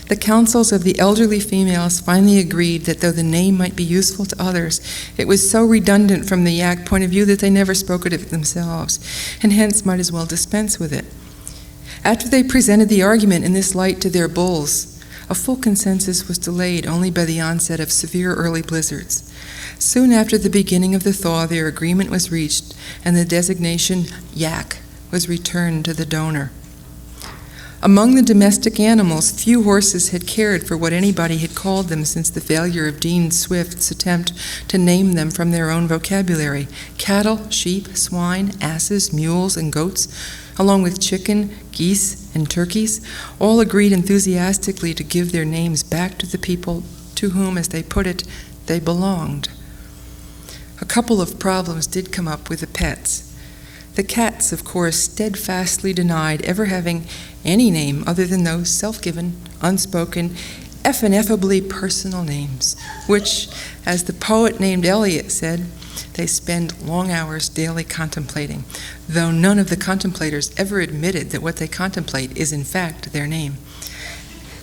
The councils of the elderly females finally agreed that though the name might be useful to others, it was so redundant from the yak point of view that they never spoke of it themselves, and hence might as well dispense with it. After they presented the argument in this light to their bulls, a full consensus was delayed only by the onset of severe early blizzards. Soon after the beginning of the thaw, their agreement was reached, and the designation yak was returned to the donor. Among the domestic animals, few horses had cared for what anybody had called them since the failure of Dean Swift's attempt to name them from their own vocabulary. Cattle, sheep, swine, asses, mules, and goats, along with chicken, geese, and turkeys, all agreed enthusiastically to give their names back to the people to whom, as they put it, they belonged. A couple of problems did come up with the pets. The cats, of course, steadfastly denied ever having any name other than those self-given, unspoken, ineffably personal names, which, as the poet named Eliot said, they spend long hours daily contemplating, though none of the contemplators ever admitted that what they contemplate is in fact their name.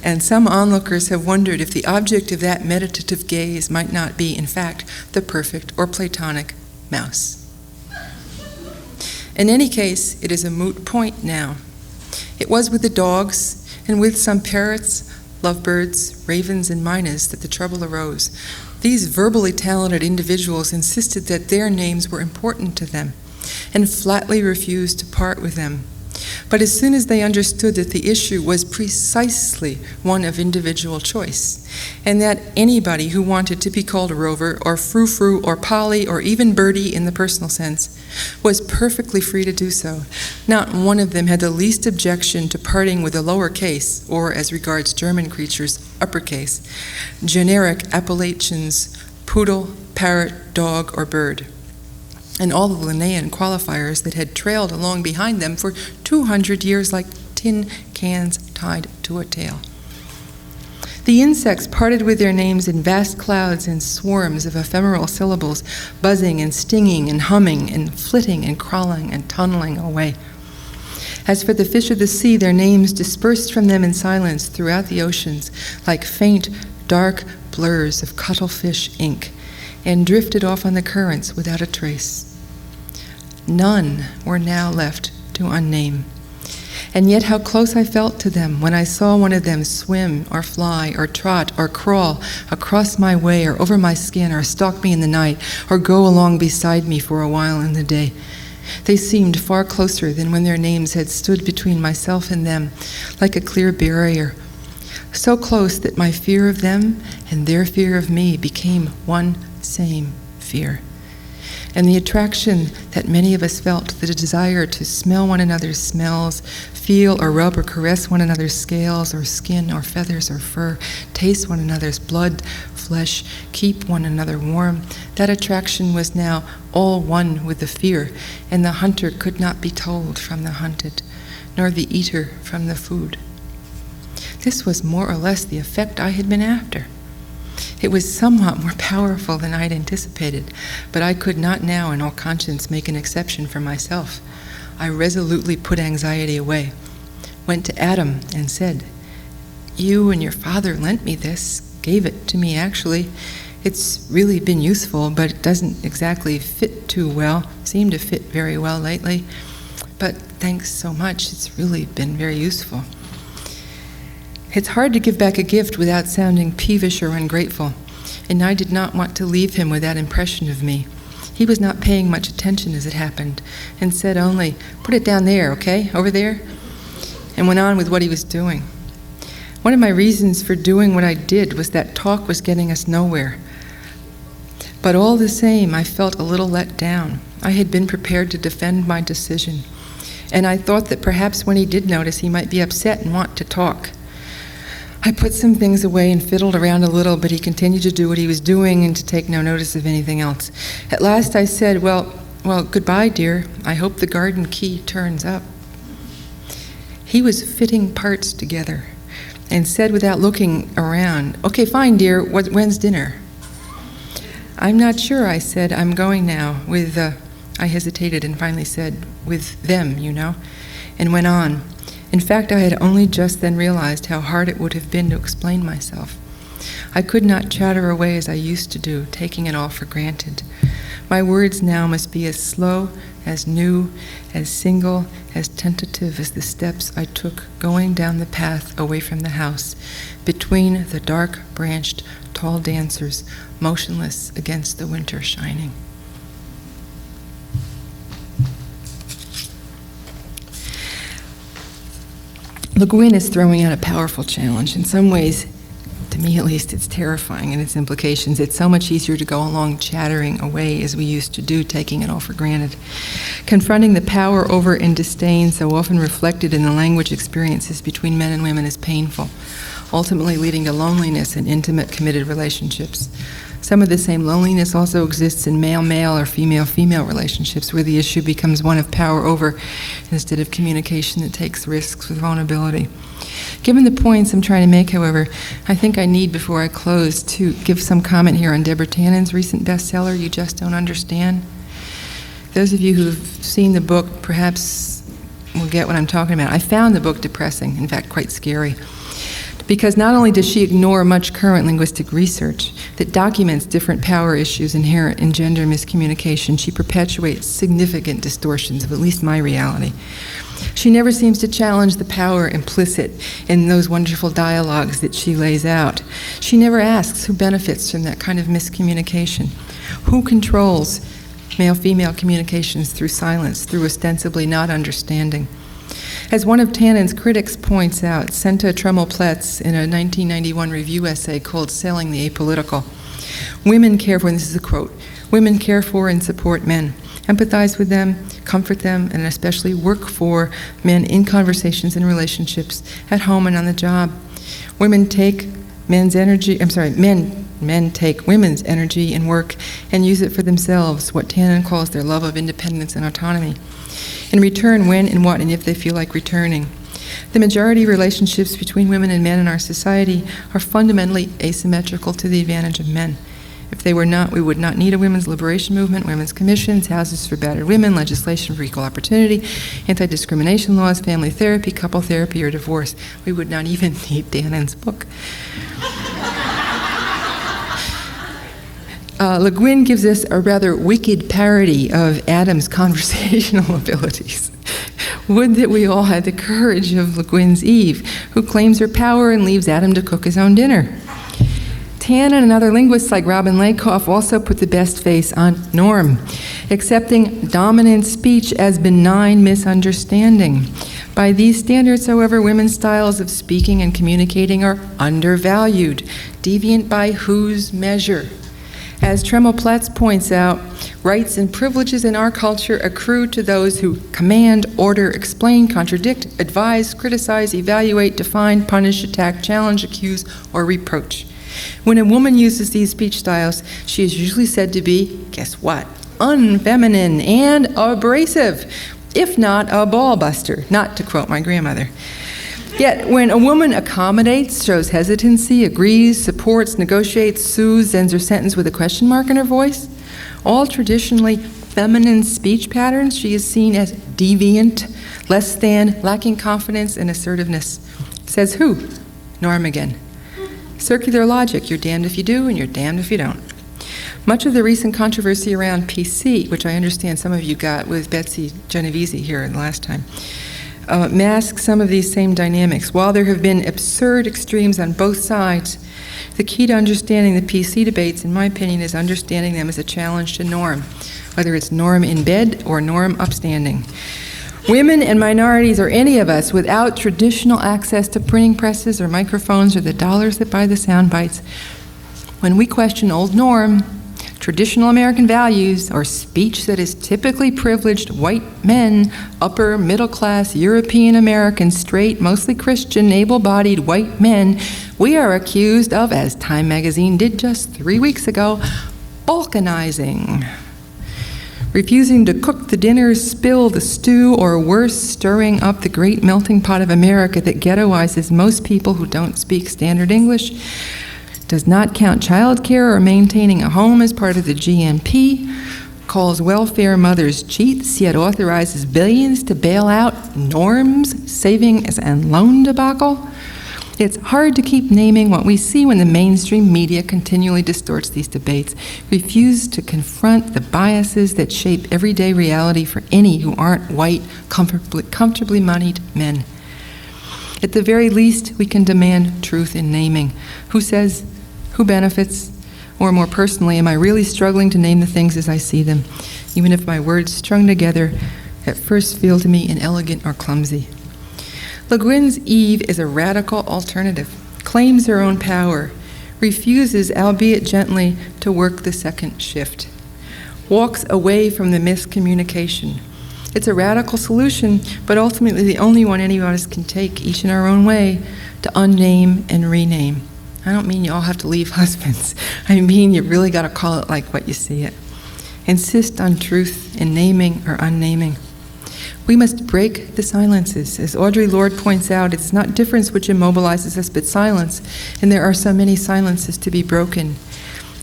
And some onlookers have wondered if the object of that meditative gaze might not be, in fact, the perfect or Platonic mouse. In any case, it is a moot point now. It was with the dogs and with some parrots, lovebirds, ravens, and mynas that the trouble arose. These verbally talented individuals insisted that their names were important to them and flatly refused to part with them. But as soon as they understood that the issue was precisely one of individual choice, and that anybody who wanted to be called Rover or Frou-Frou or Polly or even Birdie in the personal sense was perfectly free to do so, not one of them had the least objection to parting with a lowercase, or as regards German creatures, uppercase, generic appellations poodle, parrot, dog, or bird, and all the Linnaean qualifiers that had trailed along behind them for 200 years like tin cans tied to a tail. The insects parted with their names in vast clouds and swarms of ephemeral syllables, buzzing and stinging and humming and flitting and crawling and tunneling away. As for the fish of the sea, their names dispersed from them in silence throughout the oceans like faint, dark blurs of cuttlefish ink, and drifted off on the currents without a trace. None were now left to unname. And yet how close I felt to them when I saw one of them swim or fly or trot or crawl across my way or over my skin or stalk me in the night or go along beside me for a while in the day. They seemed far closer than when their names had stood between myself and them, like a clear barrier, so close that my fear of them and their fear of me became one same fear. And the attraction that many of us felt, the desire to smell one another's smells, feel or rub or caress one another's scales or skin or feathers or fur, taste one another's blood, flesh, keep one another warm, that attraction was now all one with the fear, and the hunter could not be told from the hunted, nor the eater from the food. This was more or less the effect I had been after. It was somewhat more powerful than I had anticipated, but I could not now in all conscience make an exception for myself. I resolutely put anxiety away, went to Adam and said, "You and your father lent me this, gave it to me actually. It's really been useful, but it doesn't exactly fit too well, seem to fit very well lately. But thanks so much, it's really been very useful." It's hard to give back a gift without sounding peevish or ungrateful, and I did not want to leave him with that impression of me. He was not paying much attention as it happened, and said only, "Put it down there, okay, over there?" and went on with what he was doing. One of my reasons for doing what I did was that talk was getting us nowhere. But all the same, I felt a little let down. I had been prepared to defend my decision, and I thought that perhaps when he did notice, he might be upset and want to talk. I put some things away and fiddled around a little, but he continued to do what he was doing and to take no notice of anything else. At last I said, well, goodbye, dear. I hope the garden key turns up." He was fitting parts together and said without looking around, "Okay, fine, dear. When's dinner?" "I'm not sure," I said. "I'm going now with," I hesitated and finally said, "with them, you know," and went on. In fact, I had only just then realized how hard it would have been to explain myself. I could not chatter away as I used to do, taking it all for granted. My words now must be as slow, as new, as single, as tentative as the steps I took going down the path away from the house, between the dark-branched, tall dancers, motionless against the winter shining. Guin is throwing out a powerful challenge. In some ways, to me at least, it's terrifying in its implications. It's so much easier to go along chattering away as we used to do, taking it all for granted. Confronting the power over and disdain so often reflected in the language experiences between men and women is painful, ultimately leading to loneliness in intimate, committed relationships. Some of the same loneliness also exists in male-male or female-female relationships, where the issue becomes one of power over instead of communication that takes risks with vulnerability. Given the points I'm trying to make, however, I think I need, before I close, to give some comment here on Deborah Tannen's recent bestseller, You Just Don't Understand. Those of you who've seen the book perhaps will get what I'm talking about. I found the book depressing, in fact, quite scary. Because not only does she ignore much current linguistic research that documents different power issues inherent in gender miscommunication, she perpetuates significant distortions of at least my reality. She never seems to challenge the power implicit in those wonderful dialogues that she lays out. She never asks who benefits from that kind of miscommunication. Who controls male-female communications through silence, through ostensibly not understanding? As one of Tannen's critics points out, Senta Tremel-Pletz, in a 1991 review essay called Selling the Apolitical, women care for, and this is a quote, "Women care for and support men, empathize with them, comfort them, and especially work for men in conversations and relationships, at home and on the job. Women take men's energy, men take women's energy and work and use it for themselves, what Tannen calls their love of independence and autonomy. In return, when and what and if they feel like returning. The majority of relationships between women and men in our society are fundamentally asymmetrical to the advantage of men. If they were not, we would not need a women's liberation movement, women's commissions, houses for battered women, legislation for equal opportunity, anti-discrimination laws, family therapy, couple therapy, or divorce. We would not even need Tannen's book. Le Guin gives us a rather wicked parody of Adam's conversational abilities. Would that we all had the courage of Le Guin's Eve, who claims her power and leaves Adam to cook his own dinner. Tannen and other linguists like Robin Lakoff also put the best face on norm, accepting dominant speech as benign misunderstanding. By these standards, however, women's styles of speaking and communicating are undervalued, deviant by whose measure? As Tremel-Pletz points out, rights and privileges in our culture accrue to those who command, order, explain, contradict, advise, criticize, evaluate, define, punish, attack, challenge, accuse, or reproach. When a woman uses these speech styles, she is usually said to be, guess what, unfeminine and abrasive, if not a ball buster, not to quote my grandmother. Yet, when a woman accommodates, shows hesitancy, agrees, supports, negotiates, soothes, ends her sentence with a question mark in her voice, all traditionally feminine speech patterns, she is seen as deviant, less than, lacking confidence and assertiveness. Says who? Norm again. Circular logic, you're damned if you do and you're damned if you don't. Much of the recent controversy around PC, which I understand some of you got with Betsy Genovese here the last time, masks some of these same dynamics. While there have been absurd extremes on both sides, the key to understanding the PC debates, in my opinion, is understanding them as a challenge to norm, whether it's norm in bed or norm upstanding. Women and minorities, or any of us, without traditional access to printing presses or microphones or the dollars that buy the sound bites, when we question old norm, traditional American values, or speech that is typically privileged white men, upper middle class European American, straight, mostly Christian, able-bodied white men, we are accused of, as Time magazine did just 3 weeks ago, balkanizing. Refusing to cook the dinner, spill the stew, or worse, stirring up the great melting pot of America that ghettoizes most people who don't speak standard English, does not count child care or maintaining a home as part of the GMP, calls welfare mothers cheats, yet authorizes billions to bail out norms, savings, and loan debacle. It's hard to keep naming what we see when the mainstream media continually distorts these debates, refuse to confront the biases that shape everyday reality for any who aren't white, comfortably moneyed men. At the very least, we can demand truth in naming. Who says, who benefits, or more personally, am I really struggling to name the things as I see them, even if my words strung together at first feel to me inelegant or clumsy? Le Guin's Eve is a radical alternative, claims her own power, refuses, albeit gently, to work the second shift, walks away from the miscommunication. It's a radical solution, but ultimately the only one any of us can take, each in our own way, to unname and rename. I don't mean you all have to leave husbands. I mean you really got to call it like what you see it. Insist on truth in naming or unnaming. We must break the silences. As Audre Lorde points out, it's not difference which immobilizes us, but silence, and there are so many silences to be broken.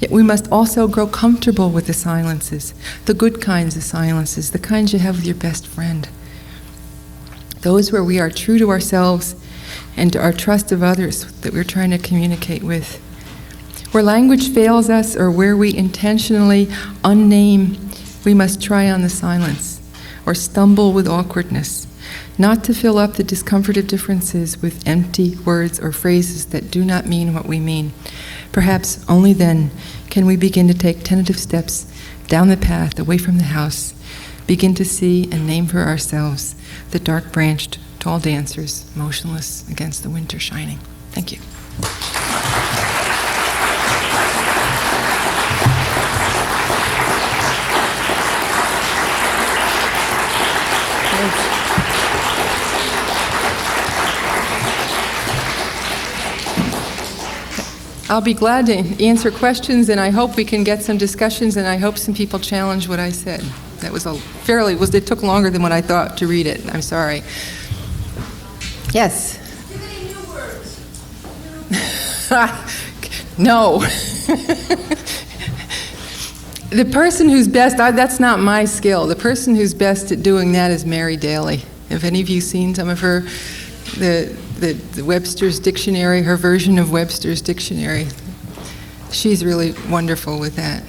Yet we must also grow comfortable with the silences, the good kinds of silences, the kinds you have with your best friend. Those where we are true to ourselves and to our trust of others that we're trying to communicate with. Where language fails us or where we intentionally unname, we must try on the silence or stumble with awkwardness, not to fill up the discomfort of differences with empty words or phrases that do not mean what we mean. Perhaps only then can we begin to take tentative steps down the path away from the house, begin to see and name for ourselves the dark-branched, tall dancers, motionless against the winter shining. Thank you. I'll be glad to answer questions, and I hope we can get some discussions, and I hope some people challenge what I said. That was it took longer than what I thought to read it. I'm sorry. Yes? Do you have any new words? No. The person who's best, that's not my skill. The person who's best at doing that is Mary Daly. Have any of you seen some of her, the Webster's Dictionary, her version of Webster's Dictionary? She's really wonderful with that.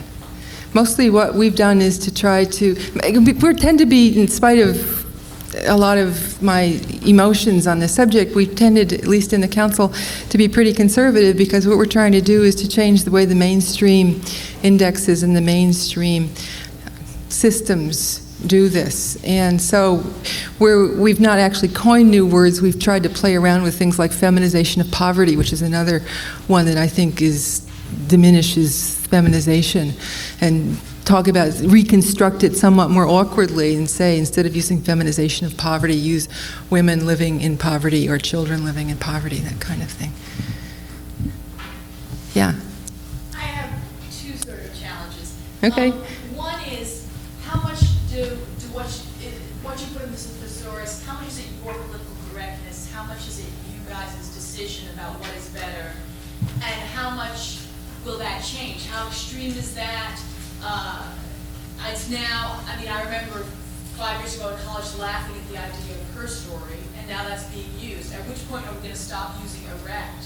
Mostly what we've done is to try to, we tend to be, in spite of a lot of my emotions on the subject, we've tended, at least in the council, to be pretty conservative, because what we're trying to do is to change the way the mainstream indexes and the mainstream systems do this. And so we've not actually coined new words, we've tried to play around with things like feminization of poverty, which is another one that I think diminishes feminization, and reconstruct it somewhat more awkwardly and say, instead of using feminization of poverty, use women living in poverty or children living in poverty, that kind of thing. Yeah. I have two sort of challenges. Okay. One is, how much do what you put in this thesaurus, how much is it your political correctness, how much is it you guys' decision about what is better, and how much will that change? How extreme is that? it's now, I mean, I remember 5 years ago in college laughing at the idea of her story, and now that's being used. At which point are we going to stop using erect?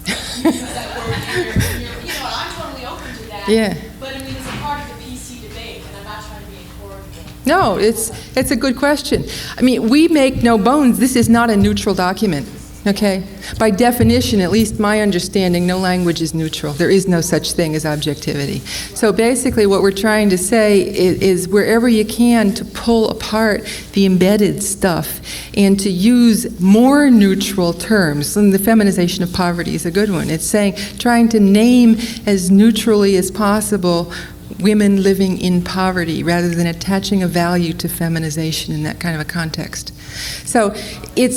Use that word in your, you know, and I'm totally open to that. Yeah. But I mean, it's a part of the PC debate, and I'm not trying to be incorrigible. No, it's a good question. I mean, we make no bones. This is not a neutral document, okay? By definition, at least my understanding, no language is neutral. There is no such thing as objectivity. So basically what we're trying to say is wherever you can to pull apart the embedded stuff and to use more neutral terms. And the feminization of poverty is a good one. It's saying, trying to name as neutrally as possible women living in poverty rather than attaching a value to feminization in that kind of a context. So it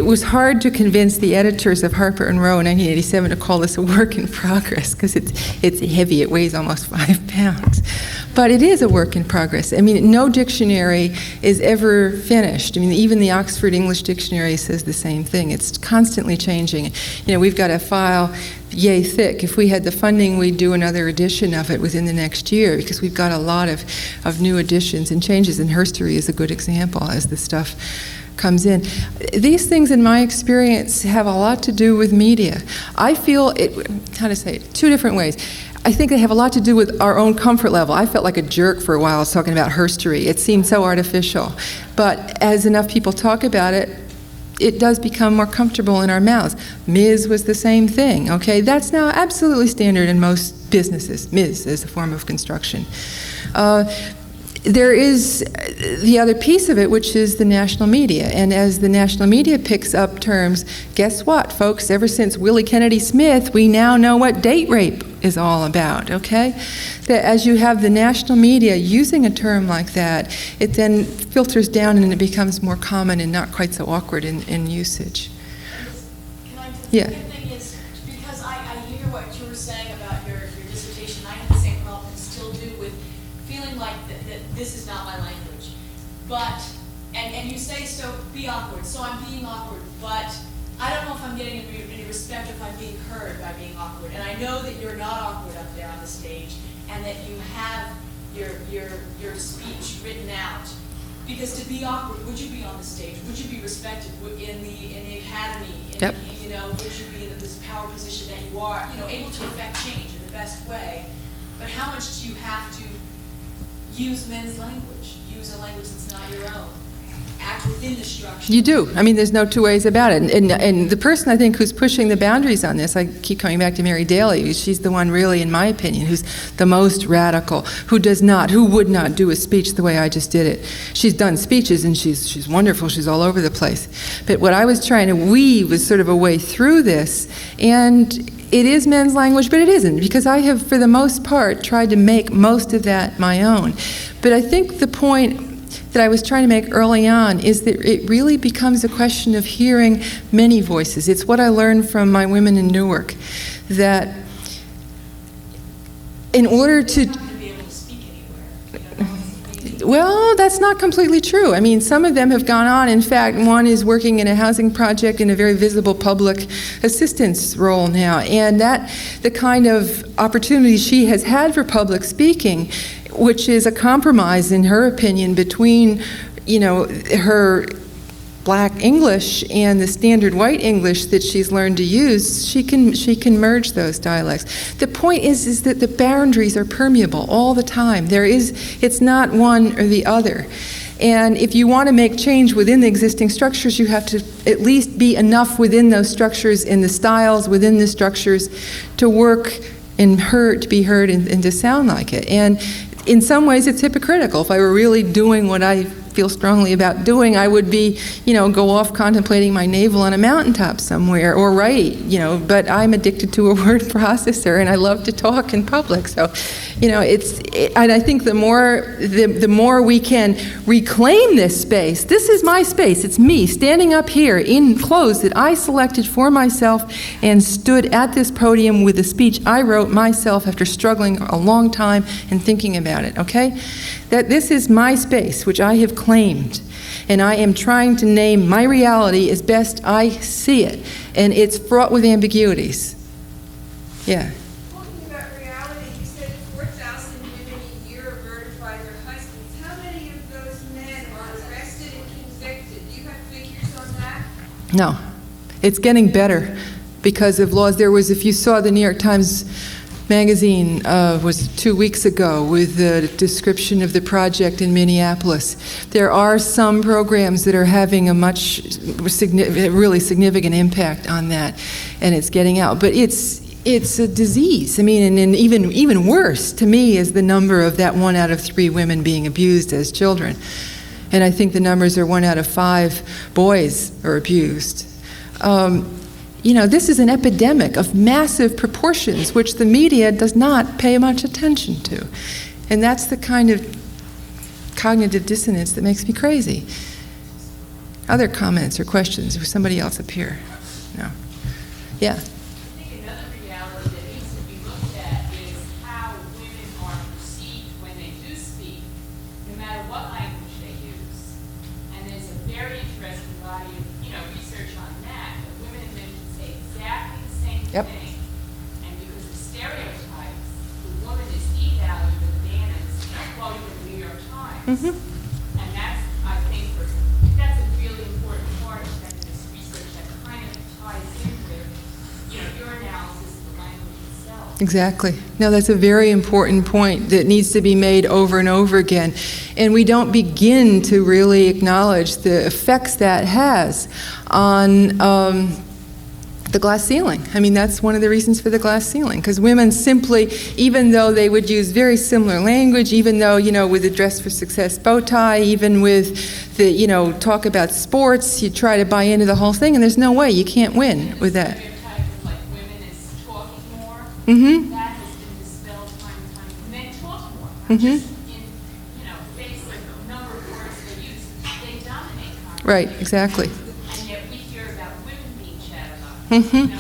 was hard to convince the editors of Harper and Row in 1987 to call this a work in progress because it's heavy. It weighs almost 5 pounds. But it is a work in progress. I mean, no dictionary is ever finished. I mean, even the Oxford English Dictionary says the same thing. It's constantly changing. You know, we've got a file yay thick. If we had the funding, we'd do another edition of it within the next year because we've got a lot of new additions and changes, and herstory is a good example as the stuff comes in. These things, in my experience, have a lot to do with media. I feel two different ways. I think they have a lot to do with our own comfort level. I felt like a jerk for a while. I was talking about herstory. It seemed so artificial. But as enough people talk about it, it does become more comfortable in our mouths. Ms. was the same thing, okay? That's now absolutely standard in most businesses, Ms. as a form of construction. There is the other piece of it, which is the national media. And as the national media picks up terms, guess what, folks? Ever since Willie Kennedy Smith, we now know what date rape is all about, okay? That as you have the national media using a term like that, it then filters down and it becomes more common and not quite so awkward in usage. Can I just, Yeah. The thing is, because I hear what you were saying about your dissertation, I have the same problem and still do with feeling like that this is not my language. But, and you say, so be awkward, so I'm being awkward, but I don't know if I'm getting any respect if I'm being heard by being awkward. And I know that you're not awkward up there on the stage and that you have your speech written out. Because to be awkward, would you be on the stage? Would you be respected in the academy? Yep. You know, would you be in this power position that you are, you know, able to affect change in the best way? But how much do you have to use men's language? Use a language that's not your own? Act within the structure. You do. I mean, there's no two ways about it. And the person, I think, who's pushing the boundaries on this, I keep coming back to Mary Daly. She's the one really, in my opinion, who's the most radical, who would not do a speech the way I just did it. She's done speeches, and she's wonderful. She's all over the place. But what I was trying to weave was sort of a way through this, and it is men's language, but it isn't, because I have, for the most part, tried to make most of that my own. But I think the point that I was trying to make early on is that it really becomes a question of hearing many voices. It's what I learned from my women in Newark, that in order to... Well, that's not completely true. I mean, some of them have gone on. In fact, one is working in a housing project in a very visible public assistance role now. And that, the kind of opportunity she has had for public speaking, which is a compromise, in her opinion, between, you know, her black English and the standard white English that she's learned to use, she can merge those dialects. The point is that the boundaries are permeable all the time. It's not one or the other. And if you want to make change within the existing structures, you have to at least be enough within those structures, in the styles within the structures, to work and to be heard and to sound like it. And in some ways, it's hypocritical. If I were really doing what I feel strongly about doing, I would be, you know, go off contemplating my navel on a mountaintop somewhere, or write, you know, but I'm addicted to a word processor and I love to talk in public. So, you know, and I think the more we can reclaim this space, this is my space, it's me standing up here in clothes that I selected for myself and stood at this podium with a speech I wrote myself after struggling a long time and thinking about it, okay? That this is my space, which I have claimed, and I am trying to name my reality as best I see it, and it's fraught with ambiguities. Yeah. Talking about reality, you said 4,000 women No. It's getting better because of laws. There was, if you saw the New York Times magazine, was 2 weeks ago with the description of the project in Minneapolis. There are some programs that are having a really significant impact on that, and it's getting out. But it's a disease. I mean, and even worse to me is the number of that 1 out of 3 women being abused as children. And I think the numbers are 1 out of 5 boys are abused. This is an epidemic of massive proportions, which the media does not pay much attention to. And that's the kind of cognitive dissonance that makes me crazy. Other comments or questions? Or somebody else up here? No. Yeah. I think another reality that needs to be looked at is how women are perceived when they do speak, no matter what language they use. And there's a very interesting body of research on that. That women and men can say exactly the same thing, and because of stereotypes, the woman is devalued and the man is quoted in the New York Times. And that's, I think, that's a really important part of this research that kind of ties in with your analysis of the language itself. Exactly. No, that's a very important point that needs to be made over and over again. And we don't begin to really acknowledge the effects that has on the glass ceiling. I mean, that's one of the reasons for the glass ceiling, because women simply, even though they would use very similar language, even though, with the Dress for Success bow tie, even with the, talk about sports, you try to buy into the whole thing, and there's no way, you can't win with that. Like women is talking more. That has been dispelled time and time. Men talk more. Just in, face of the number of words they use, they dominate conversation. Right, exactly. And yet we hear about women being chatted about.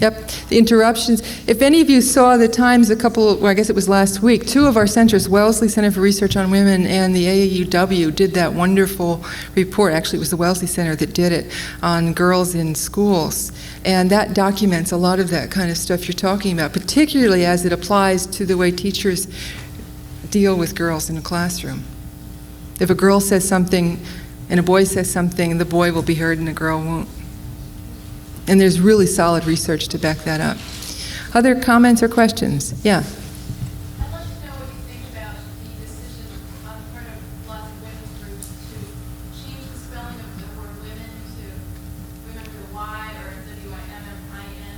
Yep, the interruptions. If any of you saw the Times I guess it was last week, 2 of our centers, Wellesley Center for Research on Women and the AAUW, did that wonderful report. Actually, it was the Wellesley Center that did it, on girls in schools. And that documents a lot of that kind of stuff you're talking about, particularly as it applies to the way teachers deal with girls in a classroom. If a girl says something and a boy says something, the boy will be heard and the girl won't. And there's really solid research to back that up. Other comments or questions? Yeah. I'd like to know what you think about the decision on the part of lots of women's groups to change the spelling of the word women to women with a Y or W-I-M-M-I-N.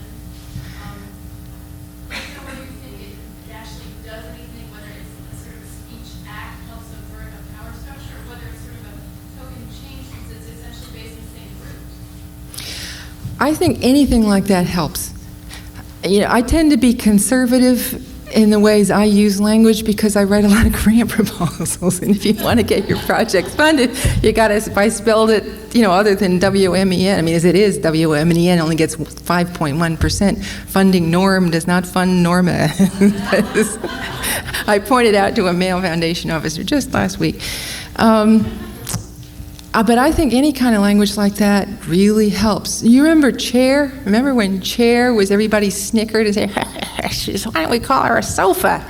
Whether you think it actually does anything, whether it's a sort of a speech act helps subvert a power structure, or whether it's sort of a token change since it's essentially based on the same root. I think anything like that helps. I tend to be conservative in the ways I use language because I write a lot of grant proposals, and if you want to get your project funded, you got to, if I spelled it, other than WMEN, I mean, as it is, WMEN only gets 5.1%. Funding norm does not fund norma. I pointed out to a male foundation officer just last week. But I think any kind of language like that really helps. You remember chair? Remember when chair was everybody snickered and said, why don't we call her a sofa?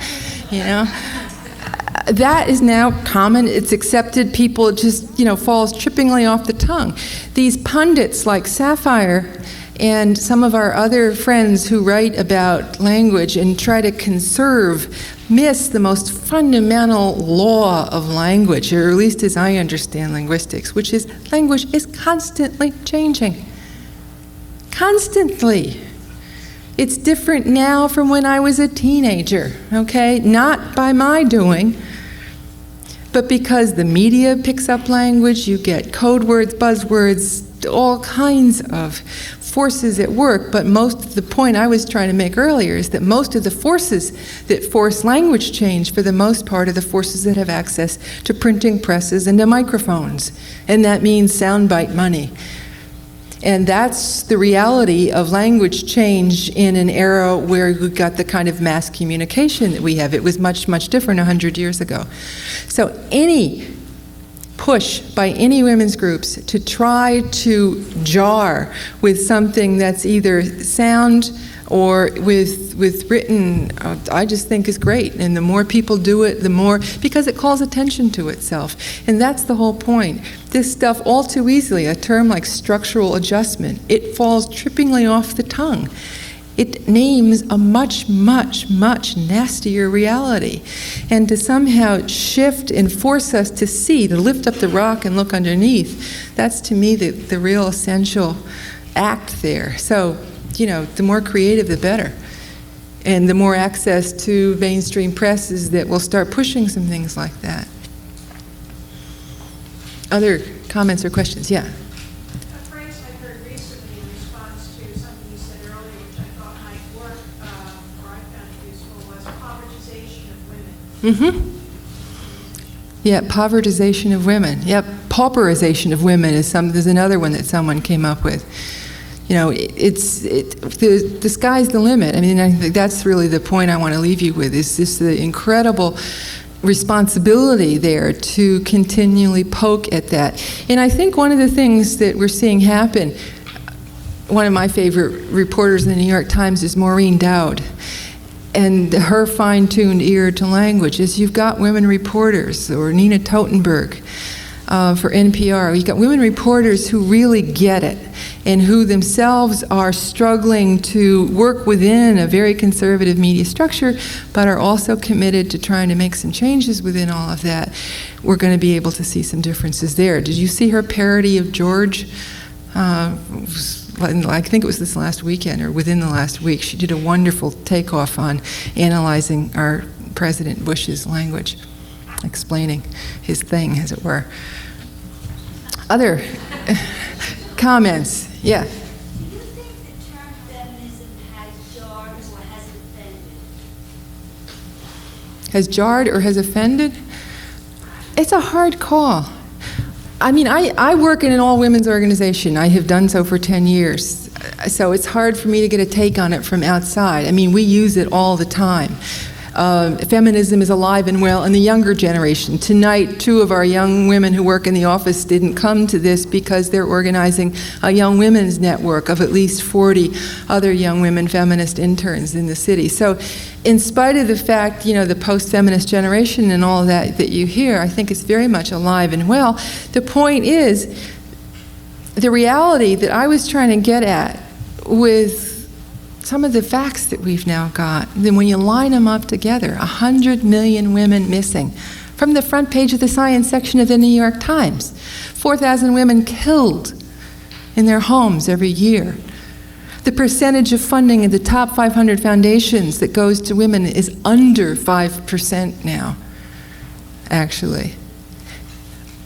That is now common. It's accepted. People just, falls trippingly off the tongue. These pundits like Sapphire and some of our other friends who write about language and try to conserve miss the most fundamental law of language, or at least as I understand linguistics, which is language is constantly changing. Constantly. It's different now from when I was a teenager, okay? Not by my doing, but because the media picks up language, you get code words, buzzwords, all kinds of forces at work. But most of the point I was trying to make earlier is that most of the forces that force language change, for the most part, are the forces that have access to printing presses and to microphones. And that means soundbite money. And that's the reality of language change in an era where we got the kind of mass communication that we have. It was much, much different 100 years ago. So any push by any women's groups to try to jar with something that's either sound or with written, I just think is great. And the more people do it, the more, because it calls attention to itself. And that's the whole point. This stuff, all too easily, a term like structural adjustment, it falls trippingly off the tongue. It names a much, much, much nastier reality. And to somehow shift and force us to see, to lift up the rock and look underneath, that's to me the real essential act there. So, the more creative, the better. And the more access to mainstream presses that will start pushing some things like that. Other comments or questions? Yeah. A phrase I heard recently in response to something you said earlier, which I thought might work, or I found it useful, was povertization of women. Mm-hmm. Yeah, povertization of women. Yep, pauperization of women is there's another one that someone came up with. The sky's the limit. I mean, I think that's really the point I want to leave you with, is just the incredible responsibility there to continually poke at that. And I think one of the things that we're seeing happen, one of my favorite reporters in the New York Times is Maureen Dowd. And her fine-tuned ear to language is you've got women reporters, or Nina Totenberg for NPR. You've got women reporters who really get it and who themselves are struggling to work within a very conservative media structure, but are also committed to trying to make some changes within all of that. We're going to be able to see some differences there. Did you see her parody of George? I think it was this last weekend or within the last week. She did a wonderful takeoff on analyzing our President Bush's language, explaining his thing, as it were. Other comments? Yeah. Do you think the term feminism has jarred or has offended? Has jarred or has offended? It's a hard call. I mean, I work in an all-women's organization. I have done so for 10 years. So it's hard for me to get a take on it from outside. I mean, we use it all the time. Feminism is alive and well in the younger generation. Tonight, 2 of our young women who work in the office didn't come to this because they're organizing a young women's network of at least 40 other young women feminist interns in the city. So in spite of the fact, the post-feminist generation and all that you hear, I think it's very much alive and well. The point is, the reality that I was trying to get at with some of the facts that we've now got, then when you line them up together, 100 million women missing. From the front page of the science section of the New York Times, 4,000 women killed in their homes every year. The percentage of funding in the top 500 foundations that goes to women is under 5% now, actually.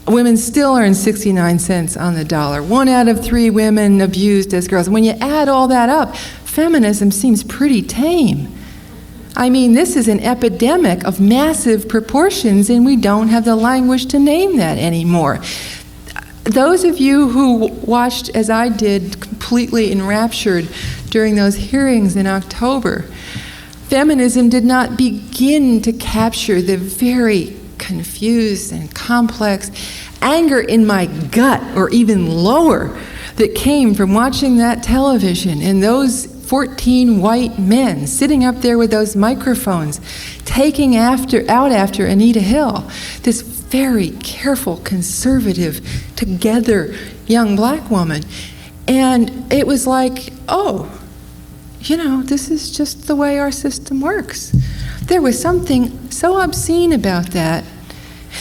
Women still earn 69 cents on the dollar. 1 out of 3 women abused as girls. When you add all that up, feminism seems pretty tame. I mean, this is an epidemic of massive proportions, and we don't have the language to name that anymore. Those of you who watched, as I did, completely enraptured during those hearings in October, feminism did not begin to capture the very confused and complex anger in my gut, or even lower, that came from watching that television and those 14 white men sitting up there with those microphones, taking out after Anita Hill, this very careful, conservative, together young black woman. And it was like, oh, this is just the way our system works. There was something so obscene about that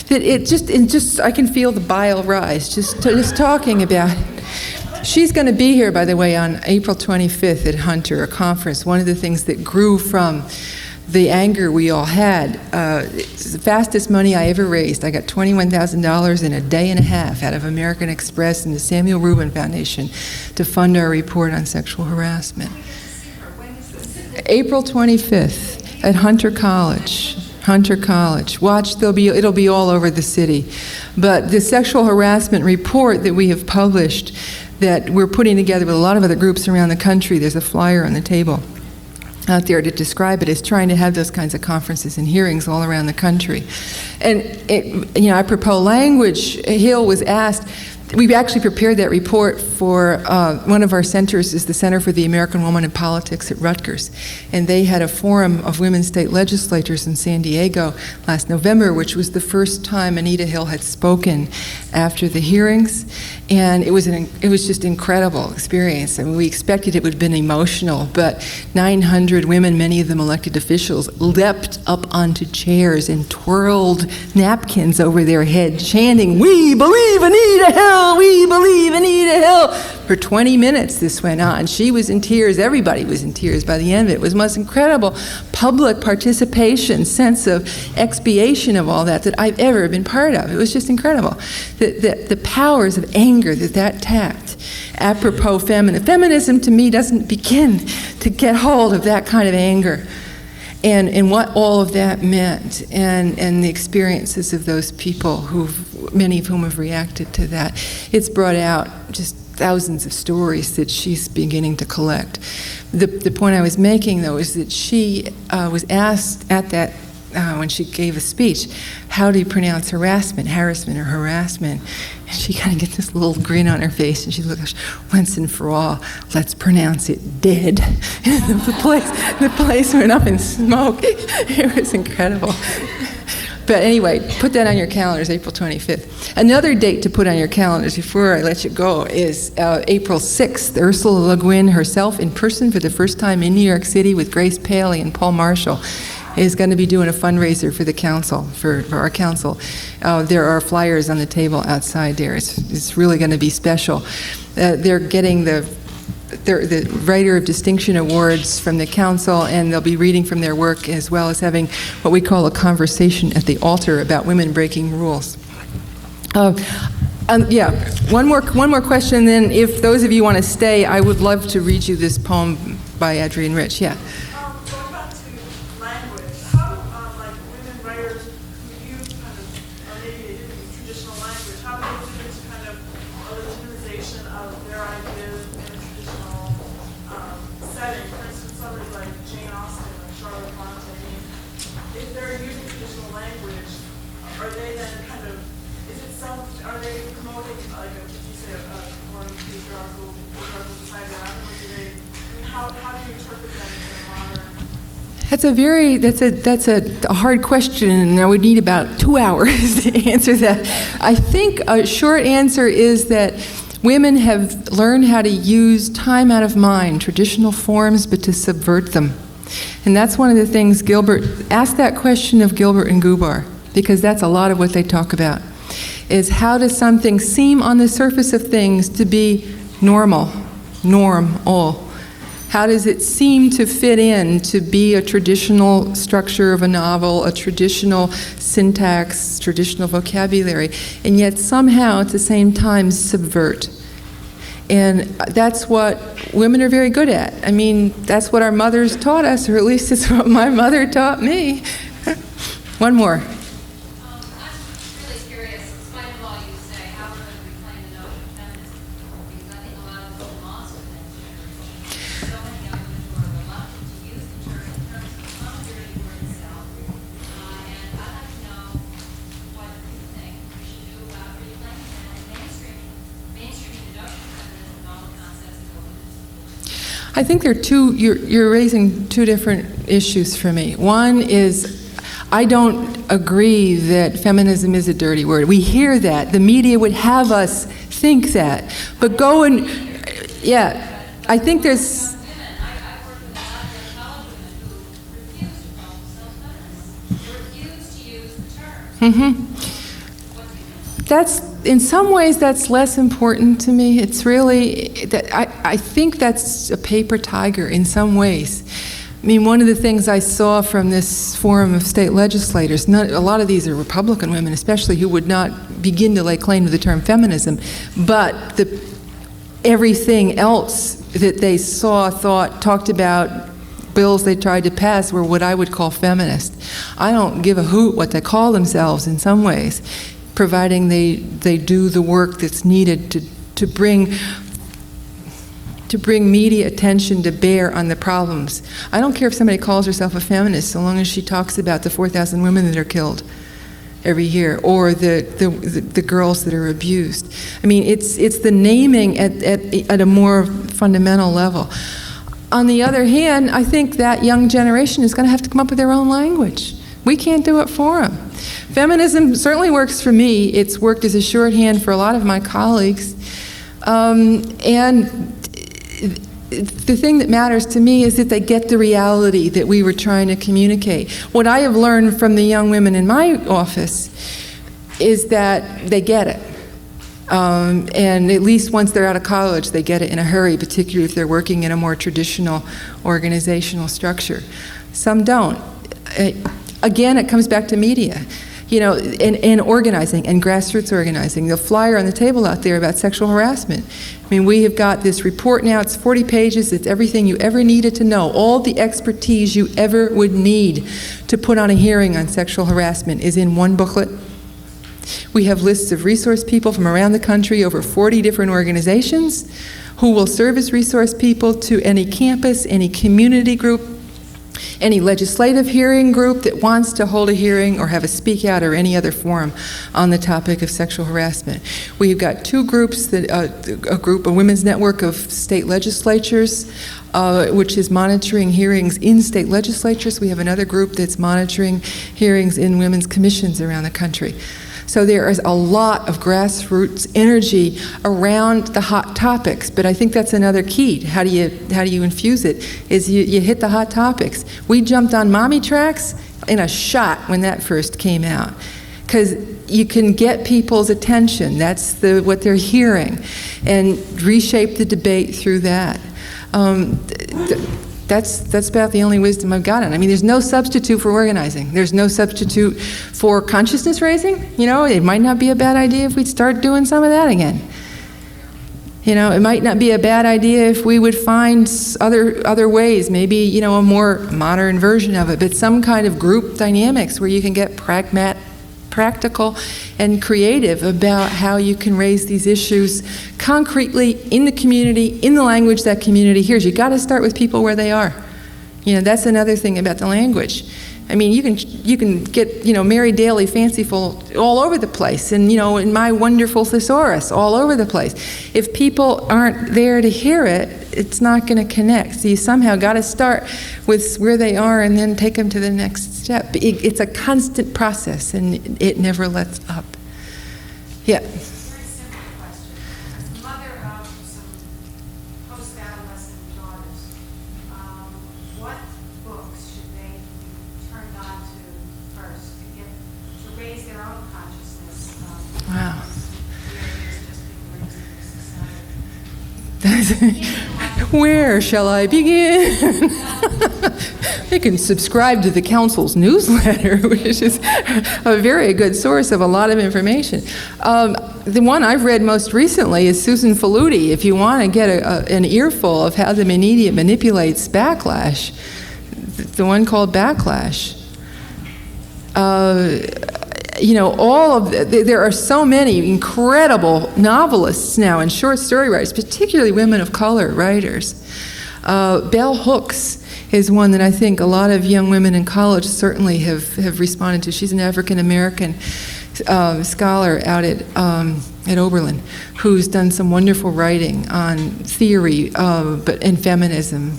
it just I can feel the bile rise just talking about it. She's going to be here, by the way, on April 25th at Hunter, a conference. One of the things that grew from the anger we all had, it's the fastest money I ever raised. I got $21,000 in a day and a half out of American Express and the Samuel Rubin Foundation to fund our report on sexual harassment. April 25th at Hunter College. Hunter College. Watch, it'll be all over the city. But the sexual harassment report that we have published, that we're putting together with a lot of other groups around the country, there's a flyer on the table, out there to describe it, is trying to have those kinds of conferences and hearings all around the country. And, apropos language, Hill was asked, we've actually prepared that report for one of our centers is the Center for the American Woman in Politics at Rutgers. And they had a forum of women state legislators in San Diego last November, which was the first time Anita Hill had spoken after the hearings. And it was just incredible experience. I mean, we expected it would have been emotional, but 900 women, many of them elected officials, leapt up onto chairs and twirled napkins over their head, chanting, "We believe Anita Hill! We believe Anita Hill!" For 20 minutes this went on. She was in tears. Everybody was in tears by the end of it. It was the most incredible public participation, sense of expiation of all that I've ever been part of. It was just incredible. The powers of anger that tapped. Apropos feminism to me doesn't begin to get hold of that kind of anger. And what all of that meant, and the experiences of those people, many of whom have reacted to that. It's brought out just thousands of stories that she's beginning to collect. The point I was making, though, is that she was asked at that, when she gave a speech, how do you pronounce harassment or harassment? And she kind of gets this little grin on her face, and she looks, once and for all, let's pronounce it dead. And the place went up in smoke. It was incredible. But anyway, put that on your calendars, April 25th. Another date to put on your calendars before I let you go is April 6th. Ursula Guin herself in person for the first time in New York City with Grace Paley and Paul Marshall is going to be doing a fundraiser for the council, for our council. There are flyers on the table outside there. It's really going to be special. They're getting the Writer of Distinction Awards from the council, and they'll be reading from their work as well as having what we call a conversation at the altar about women breaking rules. One more question, and then if those of you want to stay, I would love to read you this poem by Adrienne Rich. Yeah. Going back to language, how like women writers who use kind of, or maybe they didn't use traditional language, how do they do this kind of a legitimization of their ideas in a traditional setting? For instance, somebody like Jane Austen or Charlotte Bronte, if they're using traditional language, are they then kind of, are they promoting like a, you say, a more patriarchal society around them, or do they, how do you interpret them in a modern? That's a hard question, and I would need about 2 hours to answer that. I think a short answer is that women have learned how to use time out of mind, traditional forms, but to subvert them. And that's one of the things ask that question of Gilbert and Gubar, because that's a lot of what they talk about, is how does something seem on the surface of things to be normal? How does it seem to fit in to be a traditional structure of a novel, a traditional syntax, traditional vocabulary, and yet somehow at the same time subvert? And that's what women are very good at. I mean, that's what our mothers taught us, or at least it's what my mother taught me. One more. I think you're raising two different issues for me. One is, I don't agree that feminism is a dirty word. We hear that. The media would have us think that. But I think there's... In some ways, that's less important to me. It's really, I think that's a paper tiger in some ways. I mean, one of the things I saw from this forum of state legislators, a lot of these are Republican women especially, who would not begin to lay claim to the term feminism, but everything else that they saw, talked about, bills they tried to pass were what I would call feminist. I don't give a hoot what they call themselves in some ways, providing they do the work that's needed to bring to bring media attention to bear on the problems. I don't care if somebody calls herself a feminist, so long as she talks about the 4,000 women that are killed every year, or the girls that are abused. I mean, it's the naming at a more fundamental level. On the other hand, I think that young generation is going to have to come up with their own language. We can't do it for them. Feminism certainly works for me. It's worked as a shorthand for a lot of my colleagues. And the thing that matters to me is that they get the reality that we were trying to communicate. What I have learned from the young women in my office is that they get it. And at least once they're out of college, they get it in a hurry, particularly if they're working in a more traditional organizational structure. Some don't. Again, it comes back to media. You know, and organizing, and grassroots organizing. The flyer on the table out there about sexual harassment. I mean, we have got this report now, it's 40 pages, it's everything you ever needed to know. All the expertise you ever would need to put on a hearing on sexual harassment is in one booklet. We have lists of resource people from around the country, over 40 different organizations, who will serve as resource people to any campus, any community group, any legislative hearing group that wants to hold a hearing or have a speak out or any other forum on the topic of sexual harassment. We've got two groups, a women's network of state legislatures, which is monitoring hearings in state legislatures. We have another group that's monitoring hearings in women's commissions around the country. So there is a lot of grassroots energy around the hot topics, but I think that's another key. How do you infuse it? Is you hit the hot topics. We jumped on mommy tracks in a shot when that first came out, because you can get people's attention. That's what they're hearing, and reshape the debate through that. That's about the only wisdom I've gotten. I mean, there's no substitute for organizing. There's no substitute for consciousness raising. You know, it might not be a bad idea if we'd start doing some of that again. You know, it might not be a bad idea if we would find other ways, maybe, you know, a more modern version of it, but some kind of group dynamics where you can get practical and creative about how you can raise these issues concretely in the community, in the language that community hears. You got to start with people where they are. You know, that's another thing about the language. I mean, you can get, you know, Mary Daly fanciful all over the place, and, you know, in my wonderful Thesaurus all over the place. If people aren't there to hear it, it's not going to connect. So you somehow got to start with where they are and then take them to the next step. It's a constant process, and it never lets up. Yeah. Very simple question. As a mother of some post-adolescent daughters, what books should they be turned on to first to raise their own consciousness? Wow. Just being raised in society. Where shall I begin? They can subscribe to the council's newsletter, which is a very good source of a lot of information. The one I've read most recently is Susan Faludi. If you want to get an earful of how the media manipulates backlash, the one called Backlash. You know, there are so many incredible novelists now and short story writers, particularly women of color writers. Bell Hooks is one that I think a lot of young women in college certainly have responded to. She's an African-American scholar out at Oberlin who's done some wonderful writing on theory and feminism.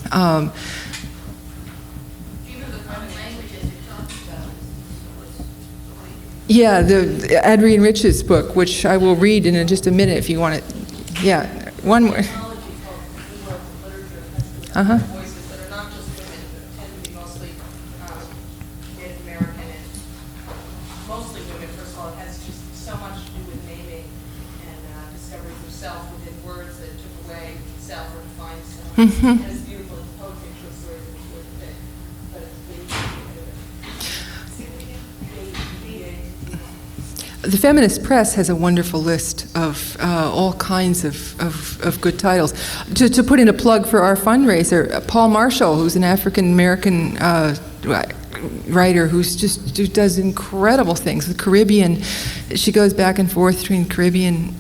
Yeah, the Adrienne Rich's book, which I will read in just a minute if you want it. Yeah, one more. Uh-huh. Voices that are not just women, but tend to be mostly Native American and mostly women. First of all, it has just so much to do with naming and discoveries of self within words that took away self or defined self. And it's beautiful. It's poetry, short stories, and short thing. But The Feminist Press has a wonderful list of all kinds of good titles. To put in a plug for our fundraiser, Paul Marshall, who's an African-American writer who does incredible things. The Caribbean, she goes back and forth between Caribbean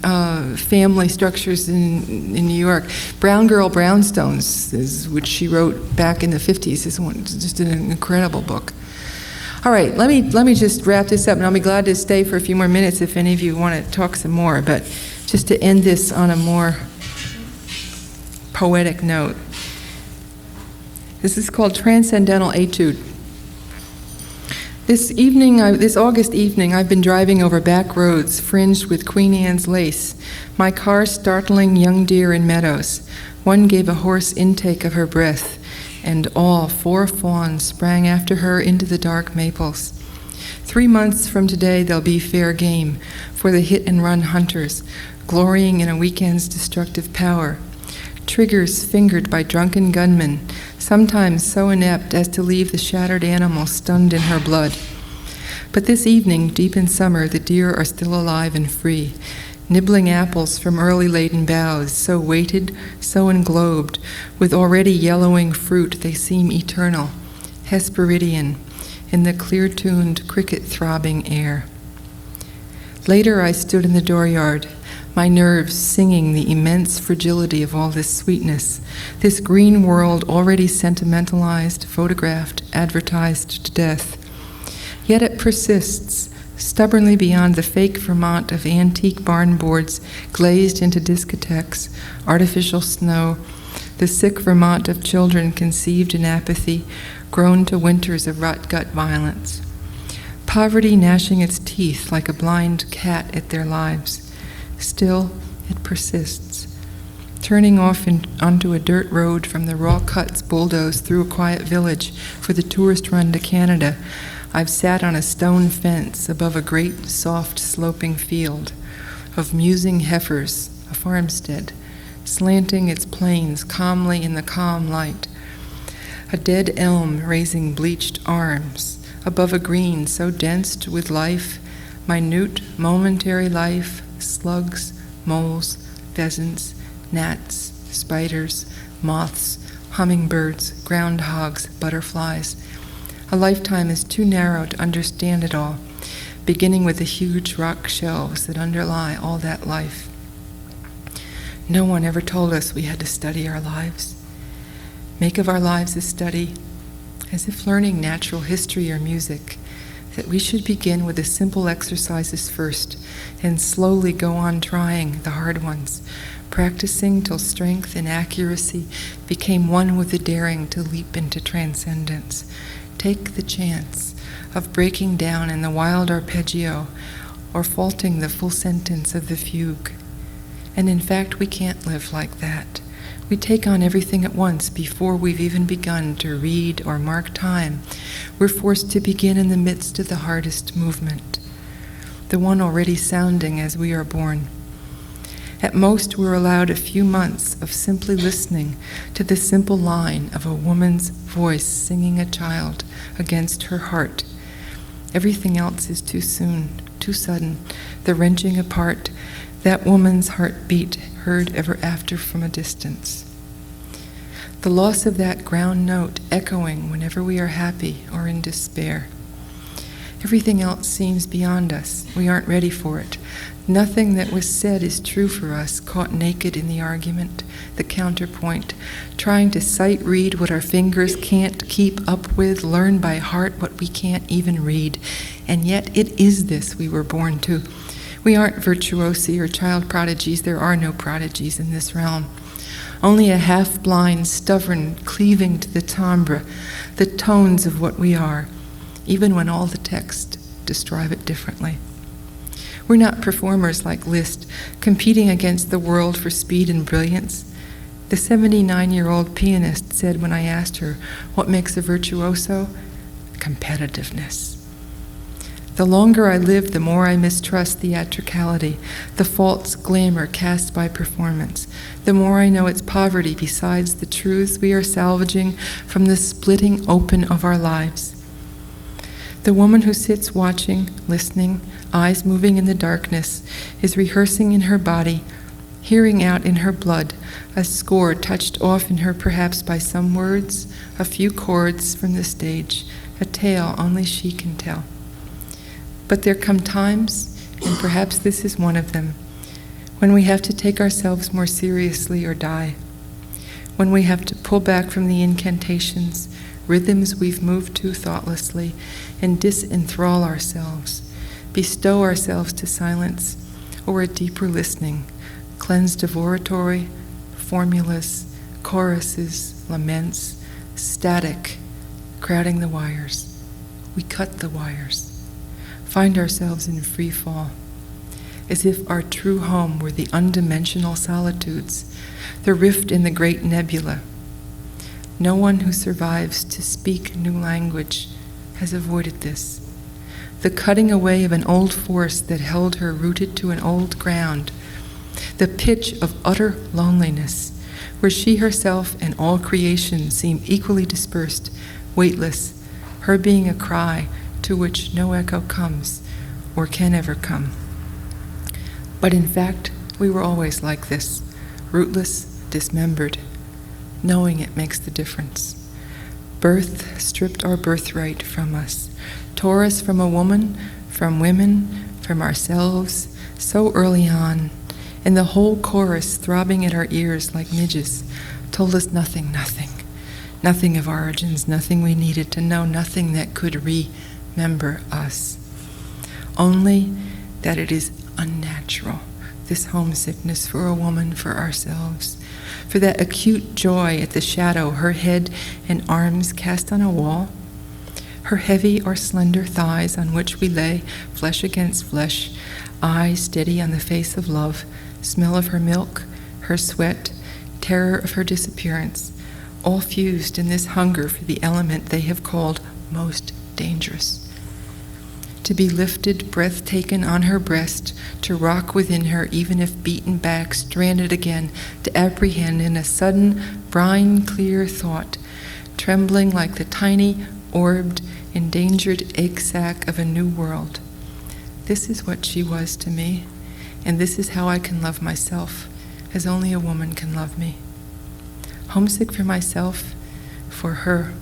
family structures in New York. Brown Girl Brownstones, which she wrote back in the 50s, is just an incredible book. All right, let me just wrap this up, and I'll be glad to stay for a few more minutes if any of you want to talk some more, but just to end this on a more poetic note. This is called Transcendental Etude. This August evening, I've been driving over back roads fringed with Queen Anne's lace, my car startling young deer in meadows. One gave a hoarse intake of her breath, and all 4 fawns sprang after her into the dark maples. 3 months from today, there'll be fair game for the hit-and-run hunters, glorying in a weekend's destructive power. Triggers fingered by drunken gunmen, sometimes so inept as to leave the shattered animal stunned in her blood. But this evening, deep in summer, the deer are still alive and free, nibbling apples from early laden boughs, so weighted, so englobed, with already yellowing fruit they seem eternal, Hesperidian, in the clear-tuned, cricket-throbbing air. Later I stood in the dooryard, my nerves singing the immense fragility of all this sweetness, this green world already sentimentalized, photographed, advertised to death. Yet it persists, stubbornly beyond the fake Vermont of antique barn boards glazed into discotheques, artificial snow, the sick Vermont of children conceived in apathy, grown to winters of rot-gut violence. Poverty gnashing its teeth like a blind cat at their lives. Still, it persists. Turning off onto a dirt road from the raw cuts bulldozed through a quiet village for the tourist run to Canada, I've sat on a stone fence above a great, soft, sloping field of musing heifers, a farmstead, slanting its plains calmly in the calm light. A dead elm raising bleached arms above a green so dense with life, minute, momentary life, slugs, moles, pheasants, gnats, spiders, moths, hummingbirds, groundhogs, butterflies. A lifetime is too narrow to understand it all, beginning with the huge rock shelves that underlie all that life. No one ever told us we had to study our lives. Make of our lives a study, as if learning natural history or music, that we should begin with the simple exercises first and slowly go on trying the hard ones, practicing till strength and accuracy became one with the daring to leap into transcendence. Take the chance of breaking down in the wild arpeggio or faulting the full sentence of the fugue. And in fact, we can't live like that. We take on everything at once before we've even begun to read or mark time. We're forced to begin in the midst of the hardest movement, the one already sounding as we are born. At most, we're allowed a few months of simply listening to the simple line of a woman's voice singing a child against her heart. Everything else is too soon, too sudden, the wrenching apart, that woman's heartbeat heard ever after from a distance. The loss of that ground note echoing whenever we are happy or in despair. Everything else seems beyond us. We aren't ready for it. Nothing that was said is true for us, caught naked in the argument, the counterpoint, trying to sight read what our fingers can't keep up with, learn by heart what we can't even read. And yet it is this we were born to. We aren't virtuosi or child prodigies. There are no prodigies in this realm. Only a half-blind, stubborn cleaving to the timbre, the tones of what we are, even when all the texts describe it differently. We're not performers like Liszt, competing against the world for speed and brilliance. The 79-year-old pianist said when I asked her, what makes a virtuoso? Competitiveness. The longer I live, the more I mistrust theatricality, the false glamour cast by performance. The more I know it's poverty besides the truths we are salvaging from the splitting open of our lives. The woman who sits watching, listening, eyes moving in the darkness, is rehearsing in her body hearing out in her blood a score touched off in her perhaps by some words, a few chords from the stage, a tale only she can tell. But there come times, and perhaps this is one of them, when we have to take ourselves more seriously or die, when we have to pull back from the incantations, rhythms we've moved to thoughtlessly, and disenthrall ourselves, bestow ourselves to silence or a deeper listening, cleansed of oratory, formulas, choruses, laments, static, crowding the wires. We cut the wires, find ourselves in free fall, as if our true home were the undimensional solitudes, the rift in the great nebula. No one who survives to speak new language has avoided this. The cutting away of an old force that held her rooted to an old ground, the pitch of utter loneliness, where she herself and all creation seem equally dispersed, weightless, her being a cry to which no echo comes or can ever come. But in fact, we were always like this, rootless, dismembered. Knowing it makes the difference. Birth stripped our birthright from us, tore us from a woman, from women, from ourselves, so early on, and the whole chorus throbbing at our ears like midges told us nothing of origins, nothing we needed to know, nothing that could remember us. Only that it is unnatural, this homesickness for a woman, for ourselves, for that acute joy at the shadow, her head and arms cast on a wall, her heavy or slender thighs on which we lay, flesh against flesh, eyes steady on the face of love, smell of her milk, her sweat, terror of her disappearance, all fused in this hunger for the element they have called most dangerous. To be lifted, breath taken on her breast, to rock within her even if beaten back, stranded again, to apprehend in a sudden, brine-clear thought, trembling like the tiny, orbed, endangered egg sac of a new world. This is what she was to me, and this is how I can love myself, as only a woman can love me. Homesick for myself, for her.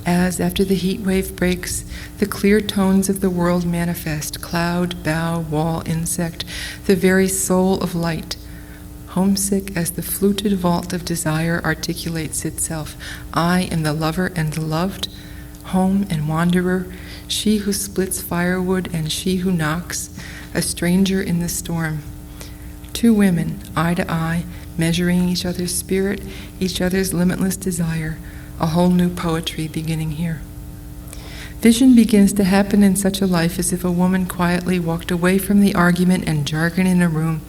As, after the heat wave breaks, the clear tones of the world manifest, cloud, bough, wall, insect, the very soul of light. Homesick as the fluted vault of desire articulates itself. I am the lover and the loved, home and wanderer, she who splits firewood and she who knocks, a stranger in the storm. Two women, eye to eye, measuring each other's spirit, each other's limitless desire, a whole new poetry beginning here. Vision begins to happen in such a life as if a woman quietly walked away from the argument and jargon in a room,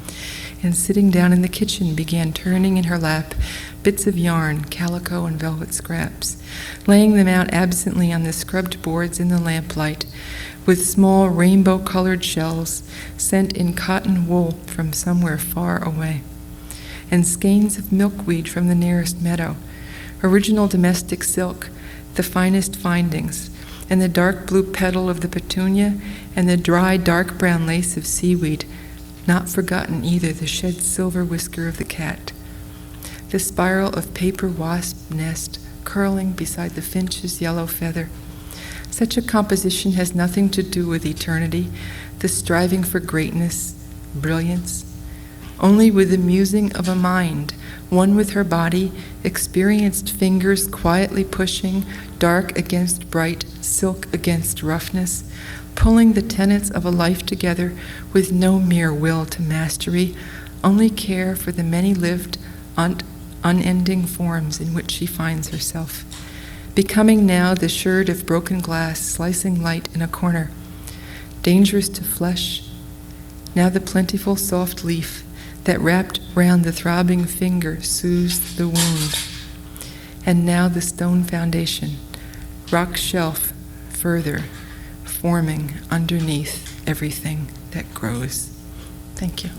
and sitting down in the kitchen began turning in her lap bits of yarn, calico and velvet scraps, laying them out absently on the scrubbed boards in the lamplight, with small rainbow-colored shells sent in cotton wool from somewhere far away, and skeins of milkweed from the nearest meadow, original domestic silk, the finest findings, and the dark blue petal of the petunia, and the dry dark brown lace of seaweed, not forgotten either the shed silver whisker of the cat, the spiral of paper wasp nest curling beside the finch's yellow feather. Such a composition has nothing to do with eternity, the striving for greatness, brilliance, only with the musing of a mind, one with her body, experienced fingers quietly pushing, dark against bright, silk against roughness, pulling the tenets of a life together with no mere will to mastery, only care for the many-lived, unending forms in which she finds herself, becoming now the sherd of broken glass slicing light in a corner, dangerous to flesh, now the plentiful soft leaf that wrapped round the throbbing finger soothes the wound, and now the stone foundation, rock shelf further, forming underneath everything that grows. Thank you.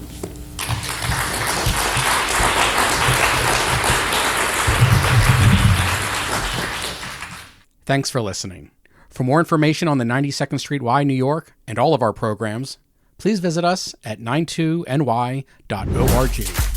Thanks for listening. For more information on the 92nd Street Y, New York, and all of our programs, please visit us at 92ny.org.